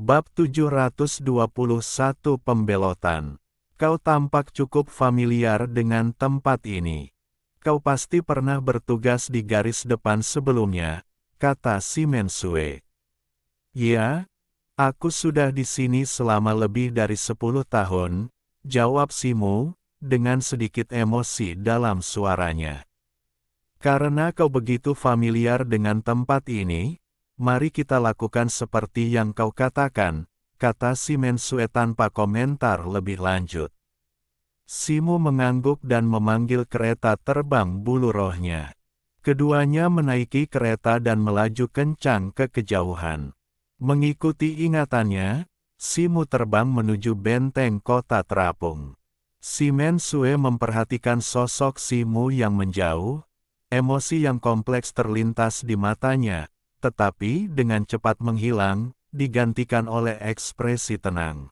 Bab 721 Pembelotan. Kau tampak cukup familiar dengan tempat ini. Kau pasti pernah bertugas di garis depan sebelumnya, kata si Mensue. Ya, aku sudah di sini selama lebih dari 10 tahun, jawab Simu, dengan sedikit emosi dalam suaranya. Karena kau begitu familiar dengan tempat ini, mari kita lakukan seperti yang kau katakan, kata si Mensue tanpa komentar lebih lanjut. Simu mengangguk dan memanggil kereta terbang bulu rohnya. Keduanya menaiki kereta dan melaju kencang ke kejauhan. Mengikuti ingatannya, Simu terbang menuju benteng kota terapung. Si Mensue memperhatikan sosok Simu yang menjauh, emosi yang kompleks terlintas di matanya, tetapi dengan cepat menghilang, digantikan oleh ekspresi tenang.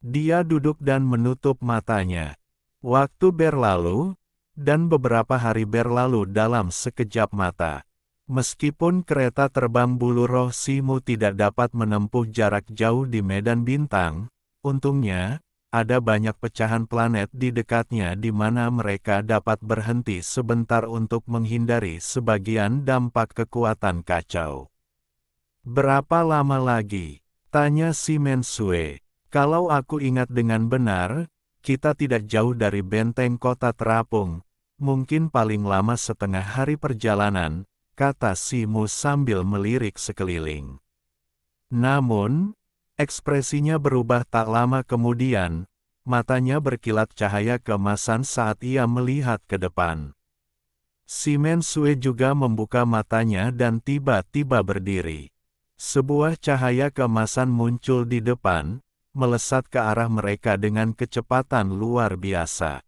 Dia duduk dan menutup matanya. Waktu berlalu, dan beberapa hari berlalu dalam sekejap mata. Meskipun kereta terbang bulu roh Simu tidak dapat menempuh jarak jauh di medan bintang, untungnya, ada banyak pecahan planet di dekatnya di mana mereka dapat berhenti sebentar untuk menghindari sebagian dampak kekuatan kacau. Berapa lama lagi? Tanya si Mensue. Kalau aku ingat dengan benar, kita tidak jauh dari benteng kota terapung, mungkin paling lama setengah hari perjalanan, kata Simu sambil melirik sekeliling. Namun, ekspresinya berubah tak lama kemudian, matanya berkilat cahaya keemasan saat ia melihat ke depan. Si Mensue juga membuka matanya dan tiba-tiba berdiri. Sebuah cahaya keemasan muncul di depan, melesat ke arah mereka dengan kecepatan luar biasa.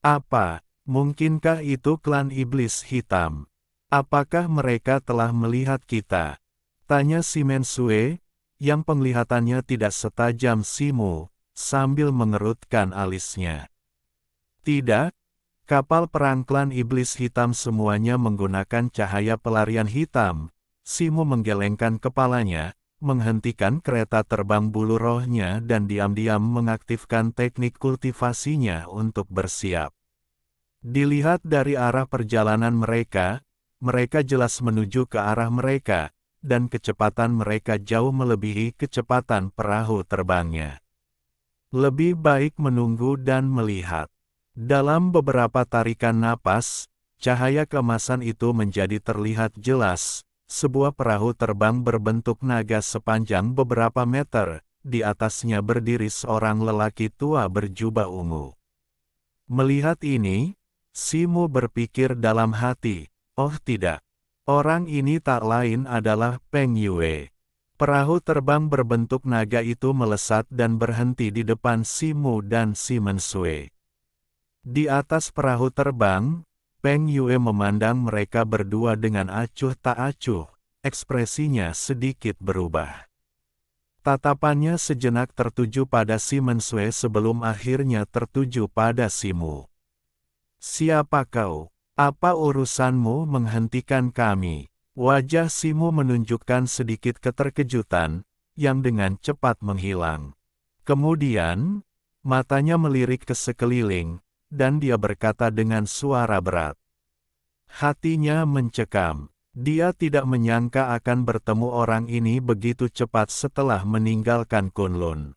Apa, mungkinkah itu klan iblis hitam? Apakah mereka telah melihat kita? Tanya si Mensue, yang penglihatannya tidak setajam Simu, sambil mengerutkan alisnya. Tidak, kapal perang klan iblis hitam semuanya menggunakan cahaya pelarian hitam. Simu menggelengkan kepalanya, menghentikan kereta terbang bulu rohnya dan diam-diam mengaktifkan teknik kultivasinya untuk bersiap. Dilihat dari arah perjalanan mereka jelas menuju ke arah mereka, dan kecepatan mereka jauh melebihi kecepatan perahu terbangnya. Lebih baik menunggu dan melihat. Dalam beberapa tarikan napas, cahaya keemasan itu menjadi terlihat jelas. Sebuah perahu terbang berbentuk naga sepanjang beberapa meter, di atasnya berdiri seorang lelaki tua berjubah ungu. Melihat ini, Simu berpikir dalam hati, oh tidak, orang ini tak lain adalah Peng Yue. Perahu terbang berbentuk naga itu melesat dan berhenti di depan Simu dan si Mensue. Di atas perahu terbang, Peng Yue memandang mereka berdua dengan acuh tak acuh, ekspresinya sedikit berubah. Tatapannya sejenak tertuju pada si Mensue sebelum akhirnya tertuju pada Simu. Siapa kau? Apa urusanmu menghentikan kami? Wajah Simu menunjukkan sedikit keterkejutan, yang dengan cepat menghilang. Kemudian, matanya melirik ke sekeliling, dan dia berkata dengan suara berat. Hatinya mencekam. Dia tidak menyangka akan bertemu orang ini begitu cepat setelah meninggalkan Kunlun.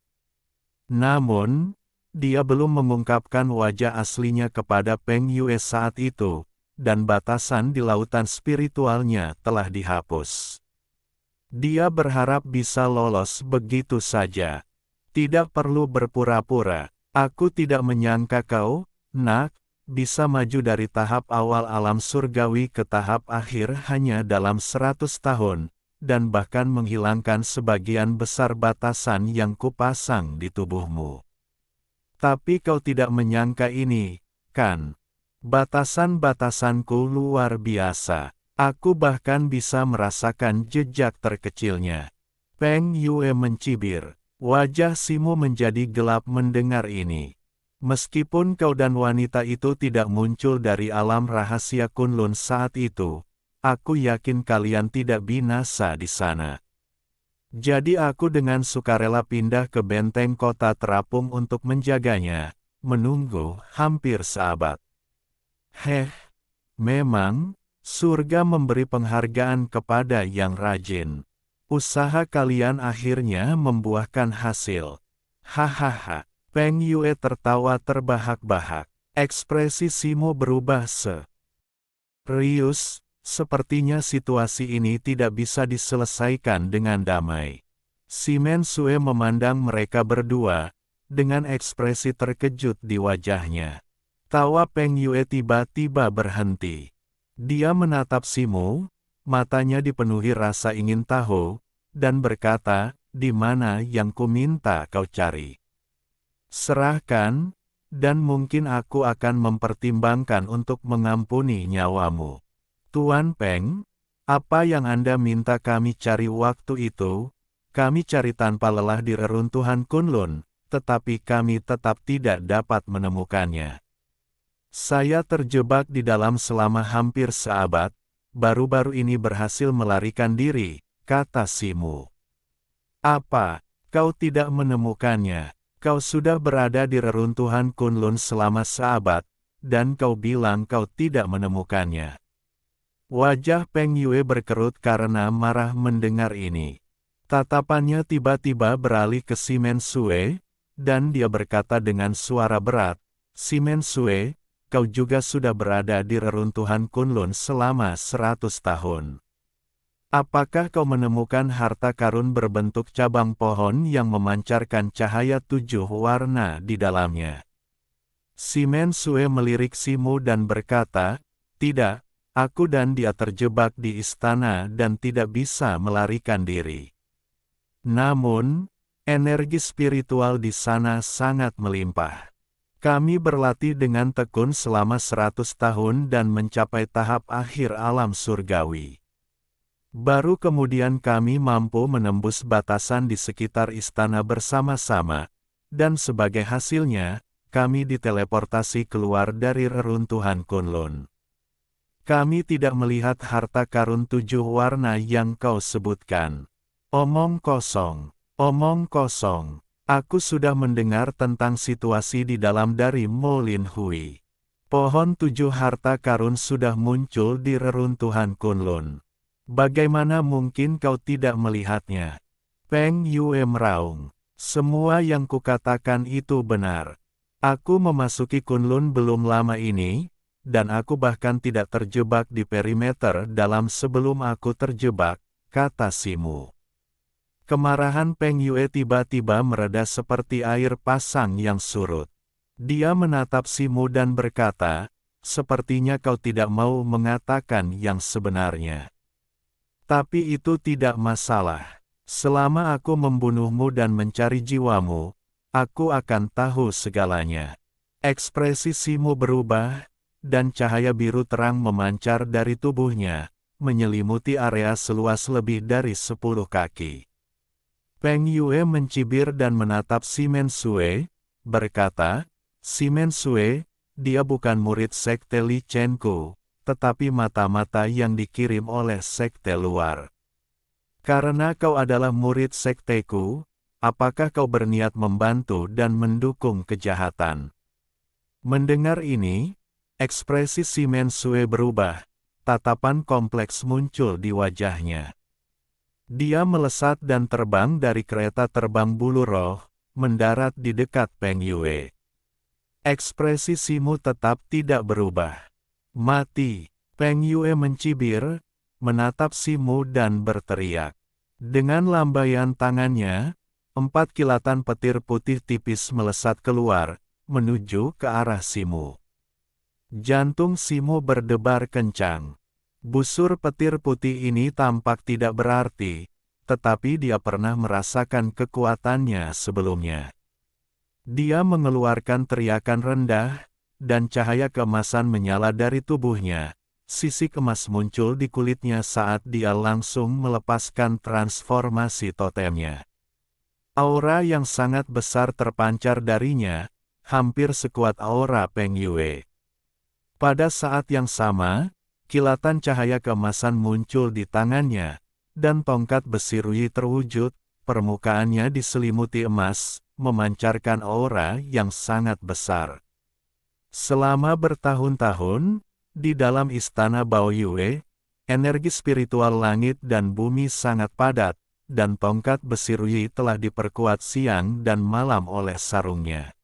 Namun, dia belum mengungkapkan wajah aslinya kepada Peng Yue saat itu, dan batasan di lautan spiritualnya telah dihapus. Dia berharap bisa lolos begitu saja. Tidak perlu berpura-pura. Aku tidak menyangka kau, Nak, bisa maju dari tahap awal alam surgawi ke tahap akhir hanya dalam 100 tahun, dan bahkan menghilangkan sebagian besar batasan yang kupasang di tubuhmu. Tapi kau tidak menyangka ini, kan? Batasan-batasanku luar biasa. Aku bahkan bisa merasakan jejak terkecilnya. Peng Yue mencibir. Wajah Simu menjadi gelap mendengar ini. Meskipun kau dan wanita itu tidak muncul dari alam rahasia Kunlun saat itu, aku yakin kalian tidak binasa di sana. Jadi aku dengan sukarela pindah ke benteng kota terapung untuk menjaganya, menunggu hampir seabad. Heh, memang, surga memberi penghargaan kepada yang rajin. Usaha kalian akhirnya membuahkan hasil. Hahaha. Peng Yue tertawa terbahak-bahak. Ekspresi Simo berubah serius, sepertinya situasi ini tidak bisa diselesaikan dengan damai. Si Mensue memandang mereka berdua, dengan ekspresi terkejut di wajahnya. Tawa Peng Yue tiba-tiba berhenti. Dia menatap Simo, matanya dipenuhi rasa ingin tahu, dan berkata, "Di mana yang kuminta kau cari? Serahkan, dan mungkin aku akan mempertimbangkan untuk mengampuni nyawamu." Tuan Peng, apa yang Anda minta kami cari waktu itu? Kami cari tanpa lelah di reruntuhan Kunlun, tetapi kami tetap tidak dapat menemukannya. Saya terjebak di dalam selama hampir seabad, baru-baru ini berhasil melarikan diri, kata Simo. Apa, kau tidak menemukannya? Kau sudah berada di reruntuhan Kunlun selama seabad, dan kau bilang kau tidak menemukannya. Wajah Peng Yue berkerut karena marah mendengar ini. Tatapannya tiba-tiba beralih ke Si Mensue, dan dia berkata dengan suara berat, "Si Mensue, kau juga sudah berada di reruntuhan Kunlun selama 100 tahun. Apakah kau menemukan harta karun berbentuk cabang pohon yang memancarkan cahaya 7 warna di dalamnya?" Si Mensue melirik Simo dan berkata, "Tidak, aku dan dia terjebak di istana dan tidak bisa melarikan diri. Namun, energi spiritual di sana sangat melimpah. Kami berlatih dengan tekun selama 100 tahun dan mencapai tahap akhir alam surgawi. Baru kemudian kami mampu menembus batasan di sekitar istana bersama-sama, dan sebagai hasilnya, kami diteleportasi keluar dari reruntuhan Kunlun. Kami tidak melihat harta karun 7 warna yang kau sebutkan. Omong kosong, omong kosong. Aku sudah mendengar tentang situasi di dalam dari Mo Lin Hui. Pohon 7 harta karun sudah muncul di reruntuhan Kunlun. Bagaimana mungkin kau tidak melihatnya?" Peng Yue meraung. "Semua yang kukatakan itu benar. Aku memasuki Kunlun belum lama ini, dan aku bahkan tidak terjebak di perimeter dalam sebelum aku terjebak," kata Simo. Kemarahan Peng Yue tiba-tiba mereda seperti air pasang yang surut. Dia menatap Simo dan berkata, "Sepertinya kau tidak mau mengatakan yang sebenarnya. Tapi itu tidak masalah. Selama aku membunuhmu dan mencari jiwamu, aku akan tahu segalanya." Ekspresi Simo berubah, dan cahaya biru terang memancar dari tubuhnya, menyelimuti area seluas lebih dari 10 kaki. Peng Yue mencibir dan menatap Si Mensue, berkata, "Si Mensue, dia bukan murid sekte Li Chenku, tetapi mata-mata yang dikirim oleh sekte luar. Karena kau adalah murid sekteku, apakah kau berniat membantu dan mendukung kejahatan?" Mendengar ini, ekspresi Si Mensue berubah, tatapan kompleks muncul di wajahnya. Dia melesat dan terbang dari kereta terbang bulu roh, mendarat di dekat Peng Yue. Ekspresi Simo tetap tidak berubah. "Mati!" Peng Yue mencibir, menatap Simo dan berteriak. Dengan lambaian tangannya, 4 kilatan petir putih tipis melesat keluar, menuju ke arah Simo. Jantung Simo berdebar kencang. Busur petir putih ini tampak tidak berarti, tetapi dia pernah merasakan kekuatannya sebelumnya. Dia mengeluarkan teriakan rendah, dan cahaya keemasan menyala dari tubuhnya. Sisik emas muncul di kulitnya saat dia langsung melepaskan transformasi totemnya. Aura yang sangat besar terpancar darinya, hampir sekuat aura Peng Yue. Pada saat yang sama, kilatan cahaya keemasan muncul di tangannya, dan tongkat besi Rui terwujud, permukaannya diselimuti emas, memancarkan aura yang sangat besar. Selama bertahun-tahun, di dalam istana Baoyue, energi spiritual langit dan bumi sangat padat, dan tongkat besi Ruyi telah diperkuat siang dan malam oleh sarungnya.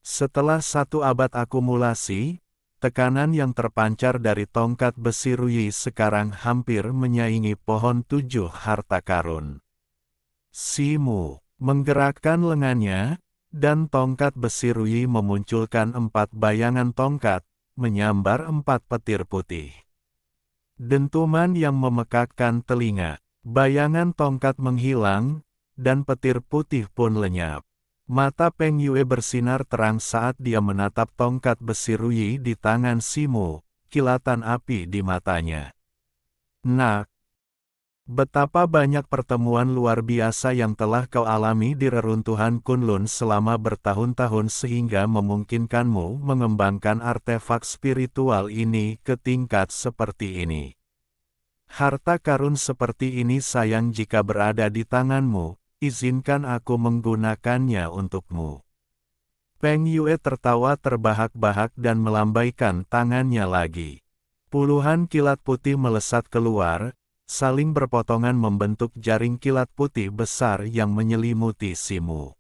Setelah 1 abad akumulasi, tekanan yang terpancar dari tongkat besi Ruyi sekarang hampir menyaingi pohon 7 harta karun. Simu menggerakkan lengannya, dan tongkat besi Ruyi memunculkan 4 bayangan tongkat, menyambar 4 petir putih. Dentuman yang memekakkan telinga, bayangan tongkat menghilang, dan petir putih pun lenyap. Mata Peng Yue bersinar terang saat dia menatap tongkat besi Ruyi di tangan Simu, kilatan api di matanya. Nak, betapa banyak pertemuan luar biasa yang telah kau alami di reruntuhan Kunlun selama bertahun-tahun sehingga memungkinkanmu mengembangkan artefak spiritual ini ke tingkat seperti ini. Harta karun seperti ini sayang jika berada di tanganmu, izinkan aku menggunakannya untukmu. Peng Yue tertawa terbahak-bahak dan melambaikan tangannya lagi. Puluhan kilat putih melesat keluar, saling berpotongan membentuk jaring kilat putih besar yang menyelimuti Simu.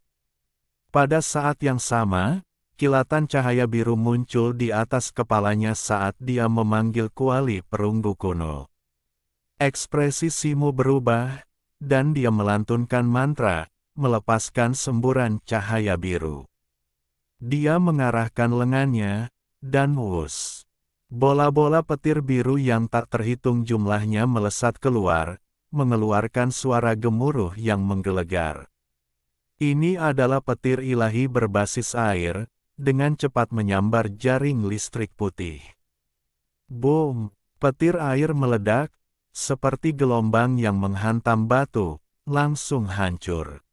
Pada saat yang sama, kilatan cahaya biru muncul di atas kepalanya saat dia memanggil kuali perunggu kuno. Ekspresi Simu berubah, dan dia melantunkan mantra, melepaskan semburan cahaya biru. Dia mengarahkan lengannya, dan wus. Bola-bola petir biru yang tak terhitung jumlahnya melesat keluar, mengeluarkan suara gemuruh yang menggelegar. Ini adalah petir ilahi berbasis air, dengan cepat menyambar jaring listrik putih. Boom! Petir air meledak, seperti gelombang yang menghantam batu, langsung hancur.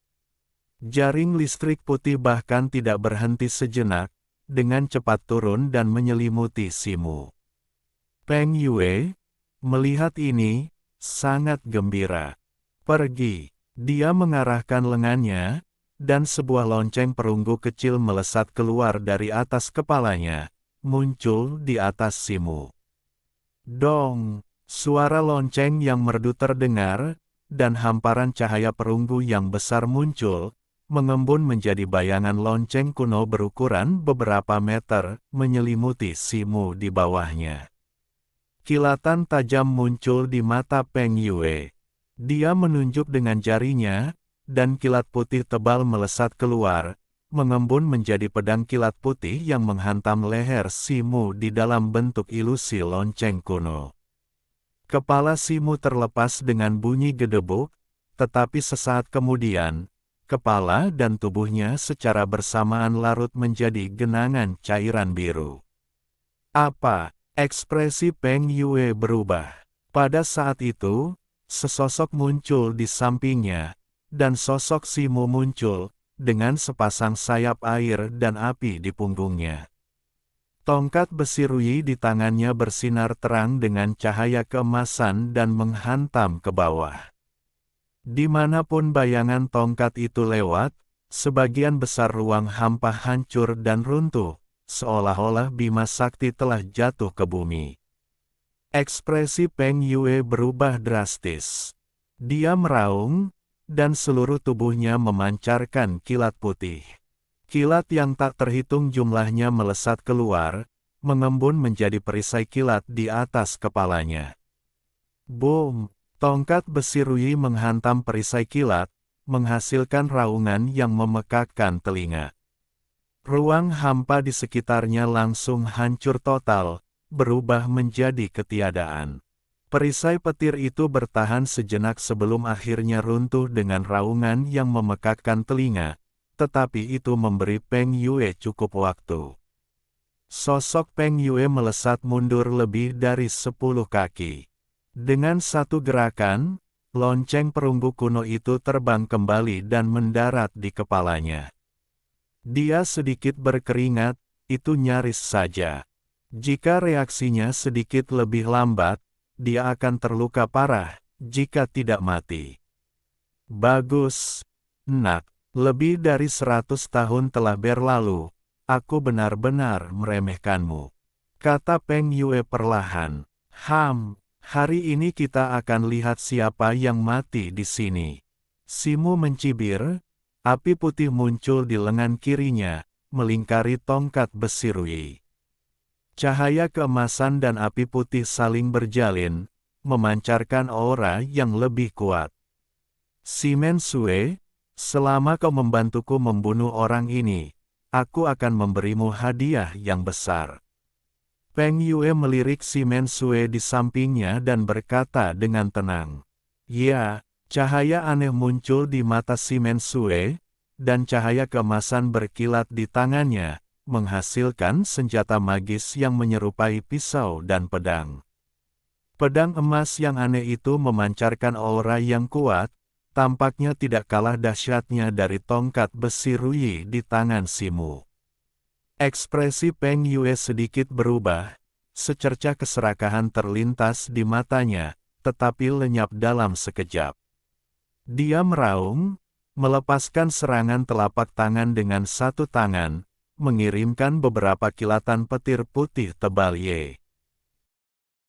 Jaring listrik putih bahkan tidak berhenti sejenak, dengan cepat turun dan menyelimuti Simu. Peng Yue, melihat ini, sangat gembira. Pergi, dia mengarahkan lengannya, dan sebuah lonceng perunggu kecil melesat keluar dari atas kepalanya, muncul di atas Simu. Dong, suara lonceng yang merdu terdengar, dan hamparan cahaya perunggu yang besar muncul, mengembun menjadi bayangan lonceng kuno berukuran beberapa meter, menyelimuti Simu di bawahnya. Kilatan tajam muncul di mata Peng Yue. Dia menunjuk dengan jarinya, dan kilat putih tebal melesat keluar, mengembun menjadi pedang kilat putih yang menghantam leher Simu di dalam bentuk ilusi lonceng kuno. Kepala Simu terlepas dengan bunyi gedebuk, tetapi sesaat kemudian, kepala dan tubuhnya secara bersamaan larut menjadi genangan cairan biru. Apa? Ekspresi Peng Yue berubah. Pada saat itu, sesosok muncul di sampingnya, dan sosok Simu muncul, dengan sepasang sayap air dan api di punggungnya. Tongkat besi Ruyi di tangannya bersinar terang dengan cahaya keemasan dan menghantam ke bawah. Dimanapun bayangan tongkat itu lewat, sebagian besar ruang hampa hancur dan runtuh, seolah-olah Bima Sakti telah jatuh ke bumi. Ekspresi Peng Yue berubah drastis. Dia meraung, dan seluruh tubuhnya memancarkan kilat putih. Kilat yang tak terhitung jumlahnya melesat keluar, mengembun menjadi perisai kilat di atas kepalanya. Boom! Tongkat besi Ruyi menghantam perisai kilat, menghasilkan raungan yang memekakkan telinga. Ruang hampa di sekitarnya langsung hancur total, berubah menjadi ketiadaan. Perisai petir itu bertahan sejenak sebelum akhirnya runtuh dengan raungan yang memekakkan telinga, tetapi itu memberi Peng Yue cukup waktu. Sosok Peng Yue melesat mundur lebih dari 10 kaki. Dengan satu gerakan, lonceng perunggu kuno itu terbang kembali dan mendarat di kepalanya. Dia sedikit berkeringat, itu nyaris saja. Jika reaksinya sedikit lebih lambat, dia akan terluka parah, jika tidak mati. Bagus, nak. Lebih dari 100 tahun telah berlalu, aku benar-benar meremehkanmu, kata Peng Yue perlahan. Hari ini kita akan lihat siapa yang mati di sini. Simu mencibir, api putih muncul di lengan kirinya, melingkari tongkat besi Rui. Cahaya keemasan dan api putih saling berjalin, memancarkan aura yang lebih kuat. Simen Sue, selama kau membantuku membunuh orang ini, aku akan memberimu hadiah yang besar. Peng Yue melirik Simen Sue di sampingnya dan berkata dengan tenang. Ya, cahaya aneh muncul di mata Simen Sue, dan cahaya keemasan berkilat di tangannya, menghasilkan senjata magis yang menyerupai pisau dan pedang. Pedang emas yang aneh itu memancarkan aura yang kuat, tampaknya tidak kalah dahsyatnya dari tongkat besi Rui di tangan Simu. Ekspresi Peng Yue sedikit berubah, secercah keserakahan terlintas di matanya, tetapi lenyap dalam sekejap. Dia meraung, melepaskan serangan telapak tangan dengan satu tangan, mengirimkan beberapa kilatan petir putih tebal Ye.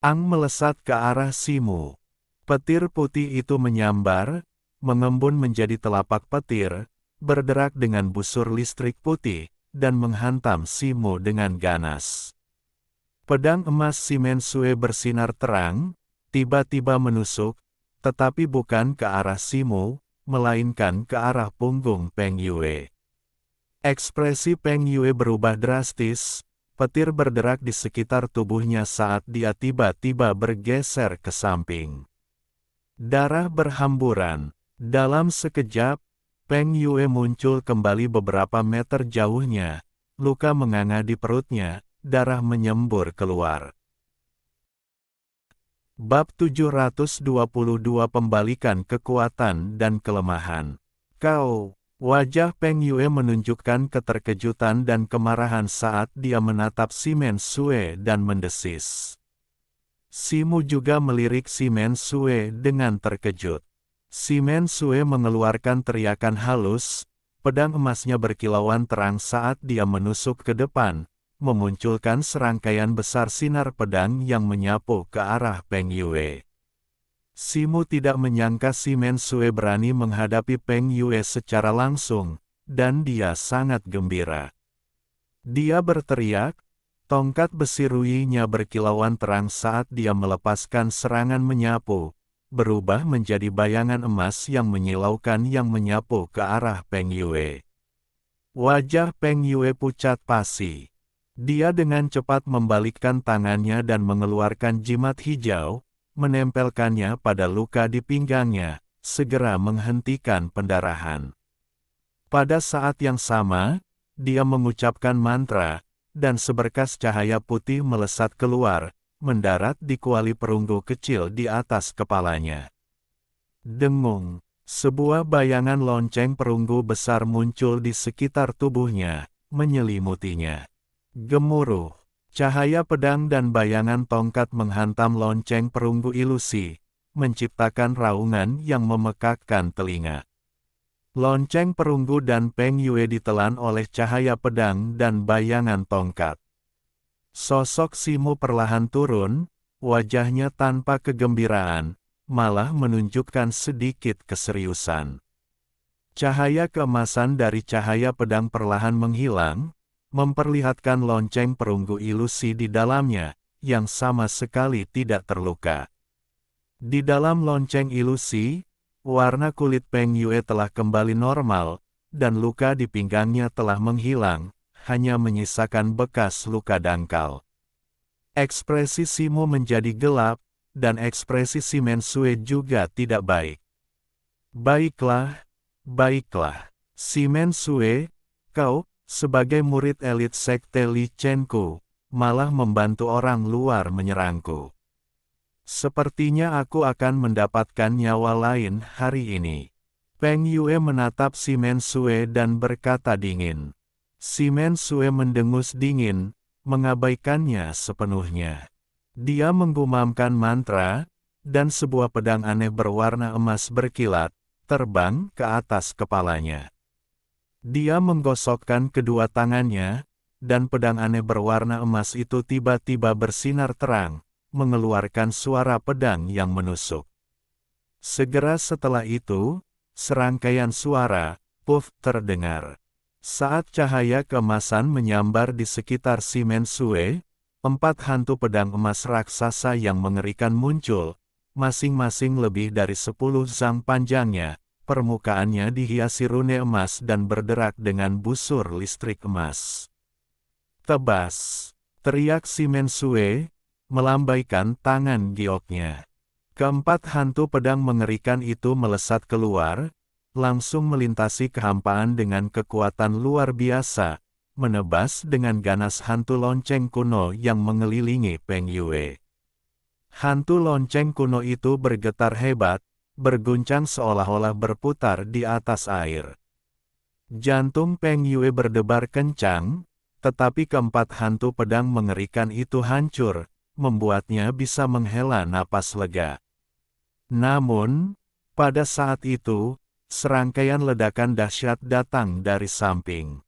Ang melesat ke arah Simu. Petir putih itu menyambar, mengembun menjadi telapak petir, berderak dengan busur listrik putih, dan menghantam Simu dengan ganas. Pedang emas Simen Sue bersinar terang, tiba-tiba menusuk, tetapi bukan ke arah Simu, melainkan ke arah punggung Peng Yue. Ekspresi Peng Yue berubah drastis, petir berderak di sekitar tubuhnya saat dia tiba-tiba bergeser ke samping. Darah berhamburan. Dalam sekejap, Peng Yue muncul kembali beberapa meter jauhnya, luka menganga di perutnya, darah menyembur keluar. Bab 722 Pembalikan Kekuatan dan Kelemahan. Wajah Peng Yue menunjukkan keterkejutan dan kemarahan saat dia menatap Simen Sue dan mendesis. Simu juga melirik Simen Sue dengan terkejut. Simen Sue mengeluarkan teriakan halus, pedang emasnya berkilauan terang saat dia menusuk ke depan, memunculkan serangkaian besar sinar pedang yang menyapu ke arah Peng Yue. Simu tidak menyangka Simen Sue berani menghadapi Peng Yue secara langsung, dan dia sangat gembira. Dia berteriak, tongkat besi Rui-nya berkilauan terang saat dia melepaskan serangan menyapu, berubah menjadi bayangan emas yang menyilaukan yang menyapu ke arah Peng Yue. Wajah Peng Yue pucat pasi. Dia dengan cepat membalikkan tangannya dan mengeluarkan jimat hijau, menempelkannya pada luka di pinggangnya, segera menghentikan pendarahan. Pada saat yang sama, dia mengucapkan mantra, dan seberkas cahaya putih melesat keluar, mendarat di kuali perunggu kecil di atas kepalanya. Dengung, sebuah bayangan lonceng perunggu besar muncul di sekitar tubuhnya, menyelimutinya. Gemuruh, cahaya pedang dan bayangan tongkat menghantam lonceng perunggu ilusi, menciptakan raungan yang memekakkan telinga. Lonceng perunggu dan Peng Yue ditelan oleh cahaya pedang dan bayangan tongkat. Sosok Simu perlahan turun, wajahnya tanpa kegembiraan, malah menunjukkan sedikit keseriusan. Cahaya keemasan dari cahaya pedang perlahan menghilang, memperlihatkan lonceng perunggu ilusi di dalamnya, yang sama sekali tidak terluka. Di dalam lonceng ilusi, warna kulit Peng Yue telah kembali normal, dan luka di pinggangnya telah menghilang, hanya menyisakan bekas luka dangkal. Ekspresi Simu menjadi gelap, dan ekspresi Simen Sue juga tidak baik. Baiklah, baiklah. Simen Sue, kau, sebagai murid elit sekte Li Chenku, malah membantu orang luar menyerangku. Sepertinya aku akan mendapatkan nyawa lain hari ini. Peng Yue menatap Simen Sue dan berkata dingin. Simen Sue mendengus dingin, mengabaikannya sepenuhnya. Dia menggumamkan mantra, dan sebuah pedang aneh berwarna emas berkilat, terbang ke atas kepalanya. Dia menggosokkan kedua tangannya, dan pedang aneh berwarna emas itu tiba-tiba bersinar terang, mengeluarkan suara pedang yang menusuk. Segera setelah itu, serangkaian suara, puff, terdengar. Saat cahaya keemasan menyambar di sekitar si Mensue, 4 hantu pedang emas raksasa yang mengerikan muncul, masing-masing lebih dari 10 zang panjangnya, permukaannya dihiasi rune emas dan berderak dengan busur listrik emas. Tebas! Teriak si Mensue, melambaikan tangan gioknya. Keempat hantu pedang mengerikan itu melesat keluar, langsung melintasi kehampaan dengan kekuatan luar biasa, menebas dengan ganas hantu lonceng kuno yang mengelilingi Peng Yue. Hantu lonceng kuno itu bergetar hebat, berguncang seolah-olah berputar di atas air. Jantung Peng Yue berdebar kencang, tetapi keempat hantu pedang mengerikan itu hancur, membuatnya bisa menghela napas lega. Namun, pada saat itu, serangkaian ledakan dahsyat datang dari samping.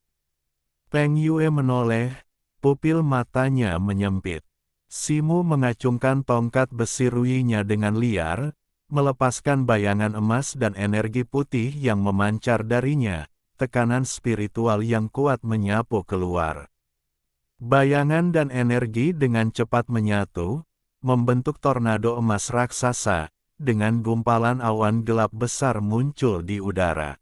Peng Yue menoleh, pupil matanya menyempit. Simu mengacungkan tongkat besi ruyinya dengan liar, melepaskan bayangan emas dan energi putih yang memancar darinya, tekanan spiritual yang kuat menyapu keluar. Bayangan dan energi dengan cepat menyatu, membentuk tornado emas raksasa, dengan gumpalan awan gelap besar muncul di udara.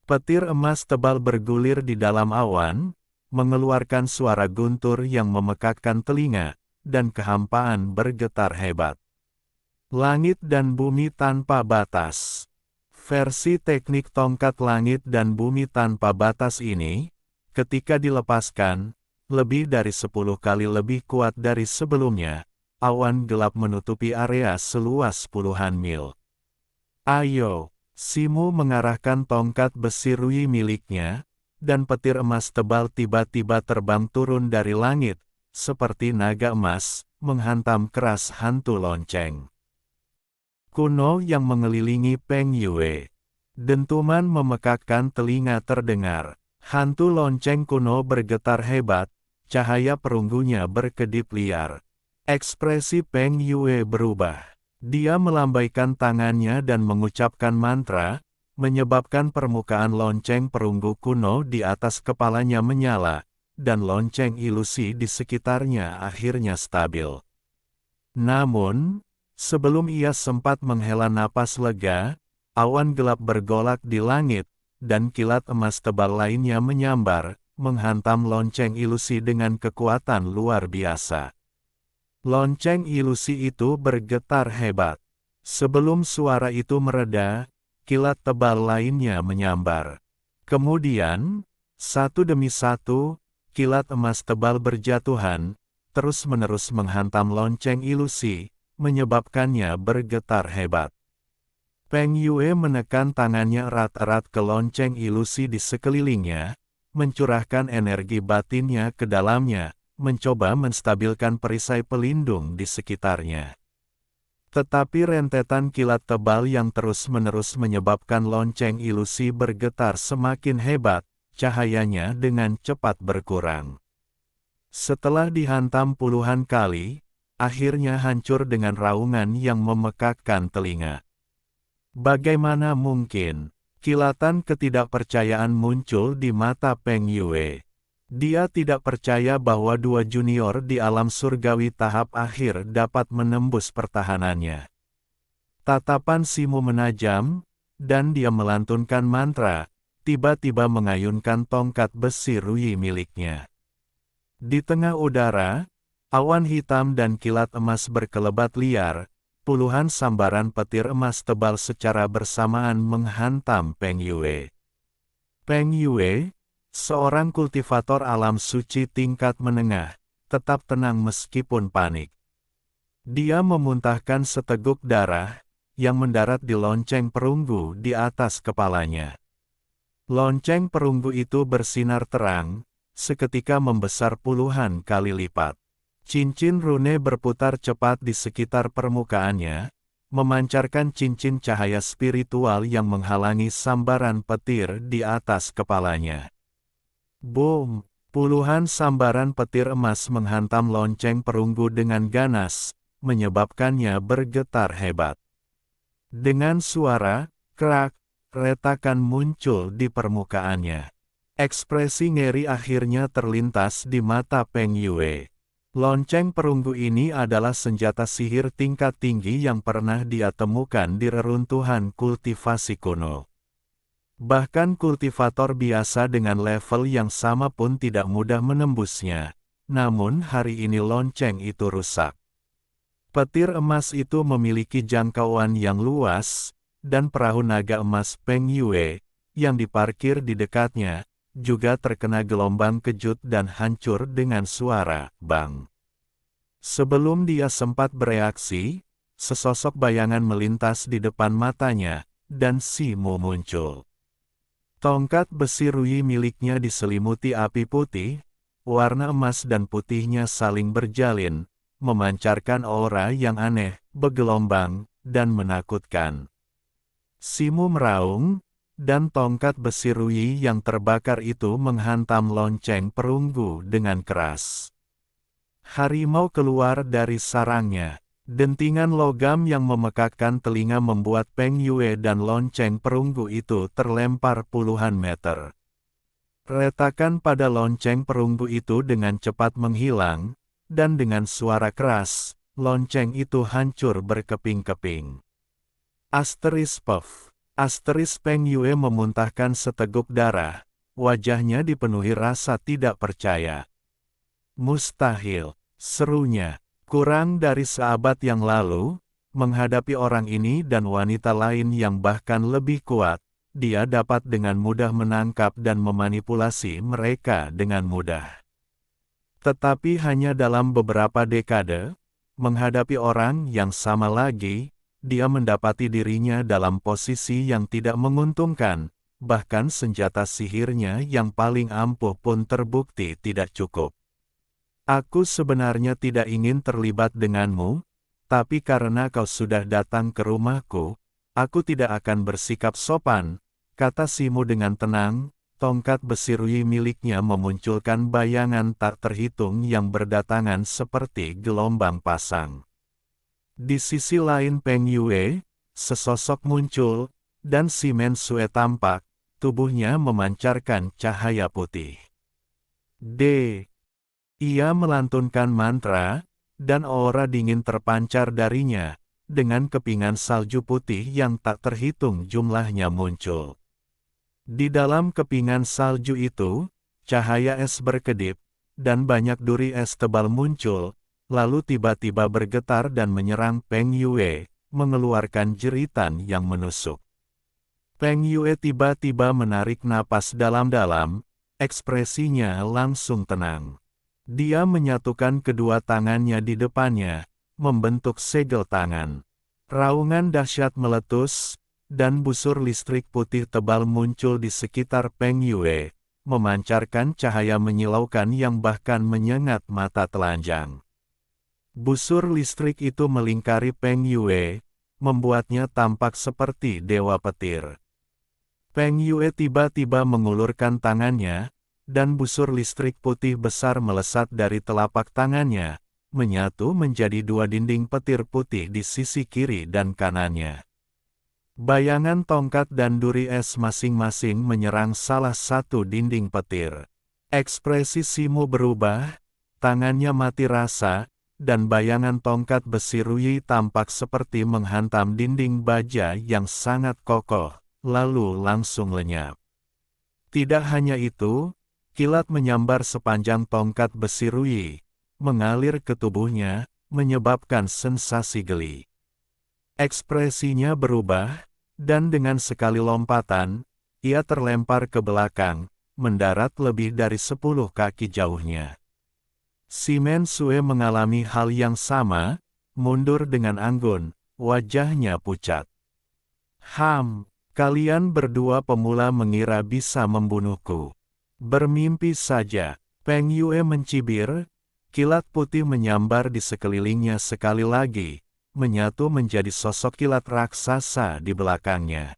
Petir emas tebal bergulir di dalam awan, mengeluarkan suara guntur yang memekakkan telinga, dan kehampaan bergetar hebat. Langit dan bumi tanpa batas. Versi teknik tongkat langit dan bumi tanpa batas ini, ketika dilepaskan, lebih dari 10 kali lebih kuat dari sebelumnya, awan gelap menutupi area seluas puluhan mil. Ayo! Simu mengarahkan tongkat besi ruyi miliknya, dan petir emas tebal tiba-tiba terbang turun dari langit, seperti naga emas, menghantam keras hantu lonceng kuno yang mengelilingi Peng Yue. Dentuman memekakkan telinga terdengar. Hantu lonceng kuno bergetar hebat, cahaya perunggunya berkedip liar. Ekspresi Peng Yue berubah. Dia melambaikan tangannya dan mengucapkan mantra, menyebabkan permukaan lonceng perunggu kuno di atas kepalanya menyala, dan lonceng ilusi di sekitarnya akhirnya stabil. Namun, sebelum ia sempat menghela napas lega, awan gelap bergolak di langit, dan kilat emas tebal lainnya menyambar, menghantam lonceng ilusi dengan kekuatan luar biasa. Lonceng ilusi itu bergetar hebat. Sebelum suara itu mereda, kilat tebal lainnya menyambar. Kemudian, satu demi satu, kilat emas tebal berjatuhan, terus-menerus menghantam lonceng ilusi, menyebabkannya bergetar hebat. Peng Yue menekan tangannya erat-erat ke lonceng ilusi di sekelilingnya, mencurahkan energi batinnya ke dalamnya, mencoba menstabilkan perisai pelindung di sekitarnya. Tetapi rentetan kilat tebal yang terus-menerus menyebabkan lonceng ilusi bergetar semakin hebat, cahayanya dengan cepat berkurang. Setelah dihantam puluhan kali, akhirnya hancur dengan raungan yang memekakkan telinga. Bagaimana mungkin? Kilatan ketidakpercayaan muncul di mata Peng Yue. Dia tidak percaya bahwa 2 junior di alam surgawi tahap akhir dapat menembus pertahanannya. Tatapan Simu menajam, dan dia melantunkan mantra, tiba-tiba mengayunkan tongkat besi ruyi miliknya. Di tengah udara, awan hitam dan kilat emas berkelebat liar, puluhan sambaran petir emas tebal secara bersamaan menghantam Peng Yue. Peng Yue, seorang kultivator alam suci tingkat menengah, tetap tenang meskipun panik. Dia memuntahkan seteguk darah, yang mendarat di lonceng perunggu di atas kepalanya. Lonceng perunggu itu bersinar terang, seketika membesar puluhan kali lipat. Cincin rune berputar cepat di sekitar permukaannya, memancarkan cincin cahaya spiritual yang menghalangi sambaran petir di atas kepalanya. Boom! Puluhan sambaran petir emas menghantam lonceng perunggu dengan ganas, menyebabkannya bergetar hebat. Dengan suara krak, retakan muncul di permukaannya. Ekspresi ngeri akhirnya terlintas di mata Peng Yue. Lonceng perunggu ini adalah senjata sihir tingkat tinggi yang pernah dia temukan di reruntuhan kultivasi kuno. Bahkan kultivator biasa dengan level yang sama pun tidak mudah menembusnya. Namun hari ini lonceng itu rusak. Petir emas itu memiliki jangkauan yang luas, dan perahu naga emas Peng Yue, yang diparkir di dekatnya, juga terkena gelombang kejut dan hancur dengan suara bang. Sebelum dia sempat bereaksi, sesosok bayangan melintas di depan matanya, dan Simo muncul. Tongkat besi Rui miliknya diselimuti api putih, warna emas dan putihnya saling berjalin, memancarkan aura yang aneh, bergelombang, dan menakutkan. Simo meraung, dan tongkat besi Rui yang terbakar itu menghantam lonceng perunggu dengan keras. Harimau keluar dari sarangnya. Dentingan logam yang memekakkan telinga membuat Peng Yue dan lonceng perunggu itu terlempar puluhan meter. Retakan pada lonceng perunggu itu dengan cepat menghilang, dan dengan suara keras, lonceng itu hancur berkeping-keping. Asteris puff. Asteris Peng Yue memuntahkan seteguk darah, wajahnya dipenuhi rasa tidak percaya. Mustahil, serunya. Kurang dari seabad yang lalu, menghadapi orang ini dan wanita lain yang bahkan lebih kuat, dia dapat dengan mudah menangkap dan memanipulasi mereka dengan mudah. Tetapi hanya dalam beberapa dekade, menghadapi orang yang sama lagi, dia mendapati dirinya dalam posisi yang tidak menguntungkan, bahkan senjata sihirnya yang paling ampuh pun terbukti tidak cukup. Aku sebenarnya tidak ingin terlibat denganmu, tapi karena kau sudah datang ke rumahku, aku tidak akan bersikap sopan, kata Simo dengan tenang. Tongkat besi Rui miliknya memunculkan bayangan tak terhitung yang berdatangan seperti gelombang pasang. Di sisi lain Peng Yue, sesosok muncul, dan Si Mensue tampak, tubuhnya memancarkan cahaya putih. Ia melantunkan mantra, dan aura dingin terpancar darinya, dengan kepingan salju putih yang tak terhitung jumlahnya muncul. Di dalam kepingan salju itu, cahaya es berkedip, dan banyak duri es tebal muncul, lalu tiba-tiba bergetar dan menyerang Peng Yue, mengeluarkan jeritan yang menusuk. Peng Yue tiba-tiba menarik napas dalam-dalam, ekspresinya langsung tenang. Dia menyatukan kedua tangannya di depannya, membentuk segel tangan. Raungan dahsyat meletus, dan busur listrik putih tebal muncul di sekitar Peng Yue, memancarkan cahaya menyilaukan yang bahkan menyengat mata telanjang. Busur listrik itu melingkari Peng Yue, membuatnya tampak seperti dewa petir. Peng Yue tiba-tiba mengulurkan tangannya, dan busur listrik putih besar melesat dari telapak tangannya, menyatu menjadi dua dinding petir putih di sisi kiri dan kanannya. Bayangan tongkat dan duri es masing-masing menyerang salah satu dinding petir. Ekspresi Simo berubah, tangannya mati rasa, dan bayangan tongkat besi Rui tampak seperti menghantam dinding baja yang sangat kokoh, lalu langsung lenyap. Tidak hanya itu, kilat menyambar sepanjang tongkat besi Rui, mengalir ke tubuhnya, menyebabkan sensasi geli. Ekspresinya berubah, dan dengan sekali lompatan, ia terlempar ke belakang, mendarat lebih dari 10 kaki jauhnya. Si Mensue mengalami hal yang sama, mundur dengan anggun, wajahnya pucat. Kalian berdua pemula mengira bisa membunuhku. Bermimpi saja. Peng Yue mencibir, kilat putih menyambar di sekelilingnya sekali lagi, menyatu menjadi sosok kilat raksasa di belakangnya.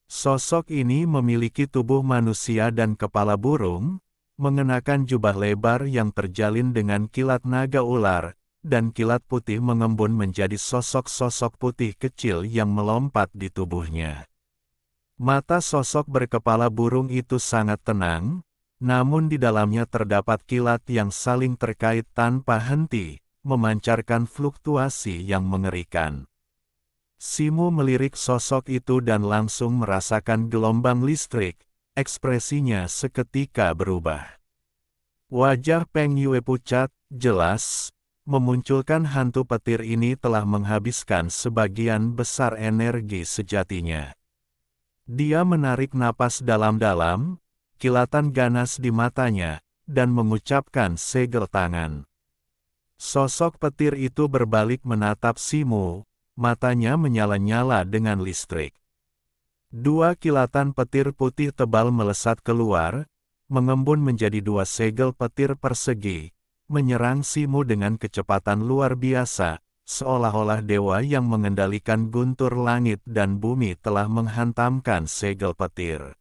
Sosok ini memiliki tubuh manusia dan kepala burung, mengenakan jubah lebar yang terjalin dengan kilat naga ular, dan kilat putih mengembun menjadi sosok-sosok putih kecil yang melompat di tubuhnya. Mata sosok berkepala burung itu sangat tenang, namun di dalamnya terdapat kilat yang saling terkait tanpa henti, memancarkan fluktuasi yang mengerikan. Simo melirik sosok itu dan langsung merasakan gelombang listrik, ekspresinya seketika berubah. Wajah Peng Yue pucat, jelas, memunculkan hantu petir ini telah menghabiskan sebagian besar energi sejatinya. Dia menarik napas dalam-dalam, kilatan ganas di matanya, dan mengucapkan segel tangan. Sosok petir itu berbalik menatap Simo, matanya menyala-nyala dengan listrik. Dua kilatan petir putih tebal melesat keluar, mengembun menjadi dua segel petir persegi, menyerang Simo dengan kecepatan luar biasa, seolah-olah dewa yang mengendalikan guntur langit dan bumi telah menghantamkan segel petir.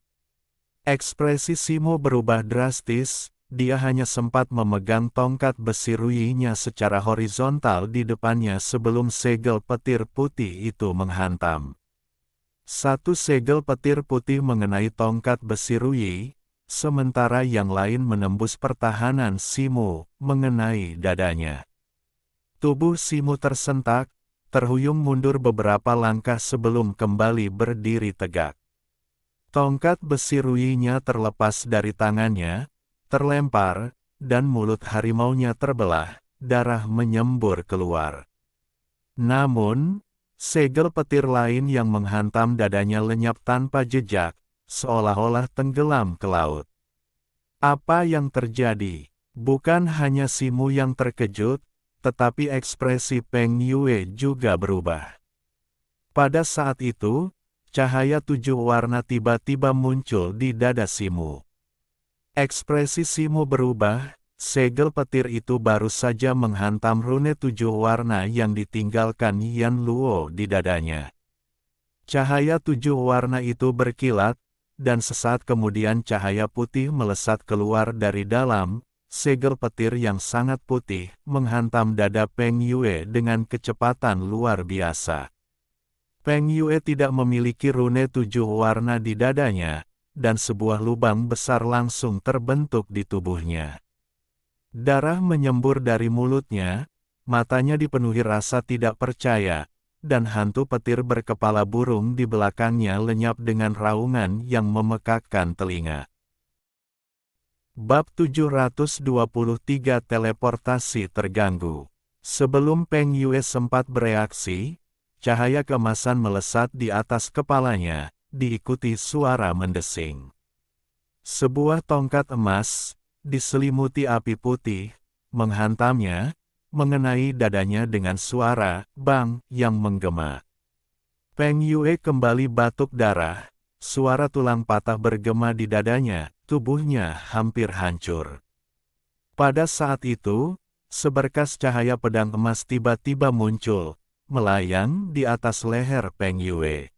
Ekspresi Simo berubah drastis, dia hanya sempat memegang tongkat besi ruyinya secara horizontal di depannya sebelum segel petir putih itu menghantam. Satu segel petir putih mengenai tongkat besi ruyi, sementara yang lain menembus pertahanan Simo, mengenai dadanya. Tubuh Simo tersentak, terhuyung mundur beberapa langkah sebelum kembali berdiri tegak. Tongkat besi ruyinya terlepas dari tangannya, terlempar, dan mulut harimaunya terbelah, darah menyembur keluar. Namun, segel petir lain yang menghantam dadanya lenyap tanpa jejak, seolah-olah tenggelam ke laut. Apa yang terjadi? Bukan hanya Simo yang terkejut, tetapi ekspresi Peng Yue juga berubah. Pada saat itu, cahaya 7 warna tiba-tiba muncul di dada Simo. Ekspresi Simo berubah, segel petir itu baru saja menghantam rune 7 warna yang ditinggalkan Yan Luo di dadanya. Cahaya 7 warna itu berkilat, dan sesaat kemudian cahaya putih melesat keluar dari dalam, segel petir yang sangat putih, menghantam dada Peng Yue dengan kecepatan luar biasa. Peng Yue tidak memiliki rune 7 warna di dadanya, dan sebuah lubang besar langsung terbentuk di tubuhnya. Darah menyembur dari mulutnya, matanya dipenuhi rasa tidak percaya, dan hantu petir berkepala burung di belakangnya lenyap dengan raungan yang memekakkan telinga. Bab 723 Teleportasi terganggu. Sebelum Peng Yue sempat bereaksi, cahaya keemasan melesat di atas kepalanya, diikuti suara mendesing. Sebuah tongkat emas, diselimuti api putih, menghantamnya, mengenai dadanya dengan suara bang yang menggema. Peng Yue kembali batuk darah, suara tulang patah bergema di dadanya, tubuhnya hampir hancur. Pada saat itu, seberkas cahaya pedang emas tiba-tiba muncul, melayang di atas leher Peng Yue.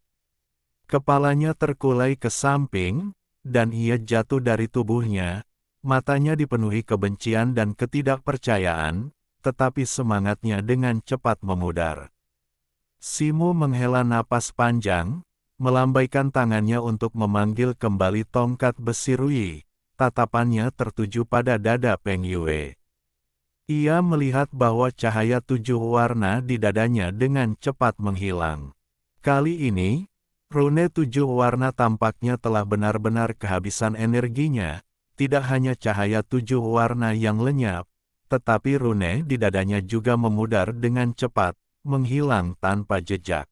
Kepalanya terkulai ke samping, dan ia jatuh dari tubuhnya, matanya dipenuhi kebencian dan ketidakpercayaan, tetapi semangatnya dengan cepat memudar. Simo menghela napas panjang, melambaikan tangannya untuk memanggil kembali tongkat besi ruyi, tatapannya tertuju pada dada Peng Yue. Ia melihat bahwa cahaya 7 warna di dadanya dengan cepat menghilang. Kali ini, rune 7 warna tampaknya telah benar-benar kehabisan energinya, tidak hanya cahaya 7 warna yang lenyap, tetapi rune di dadanya juga memudar dengan cepat, menghilang tanpa jejak.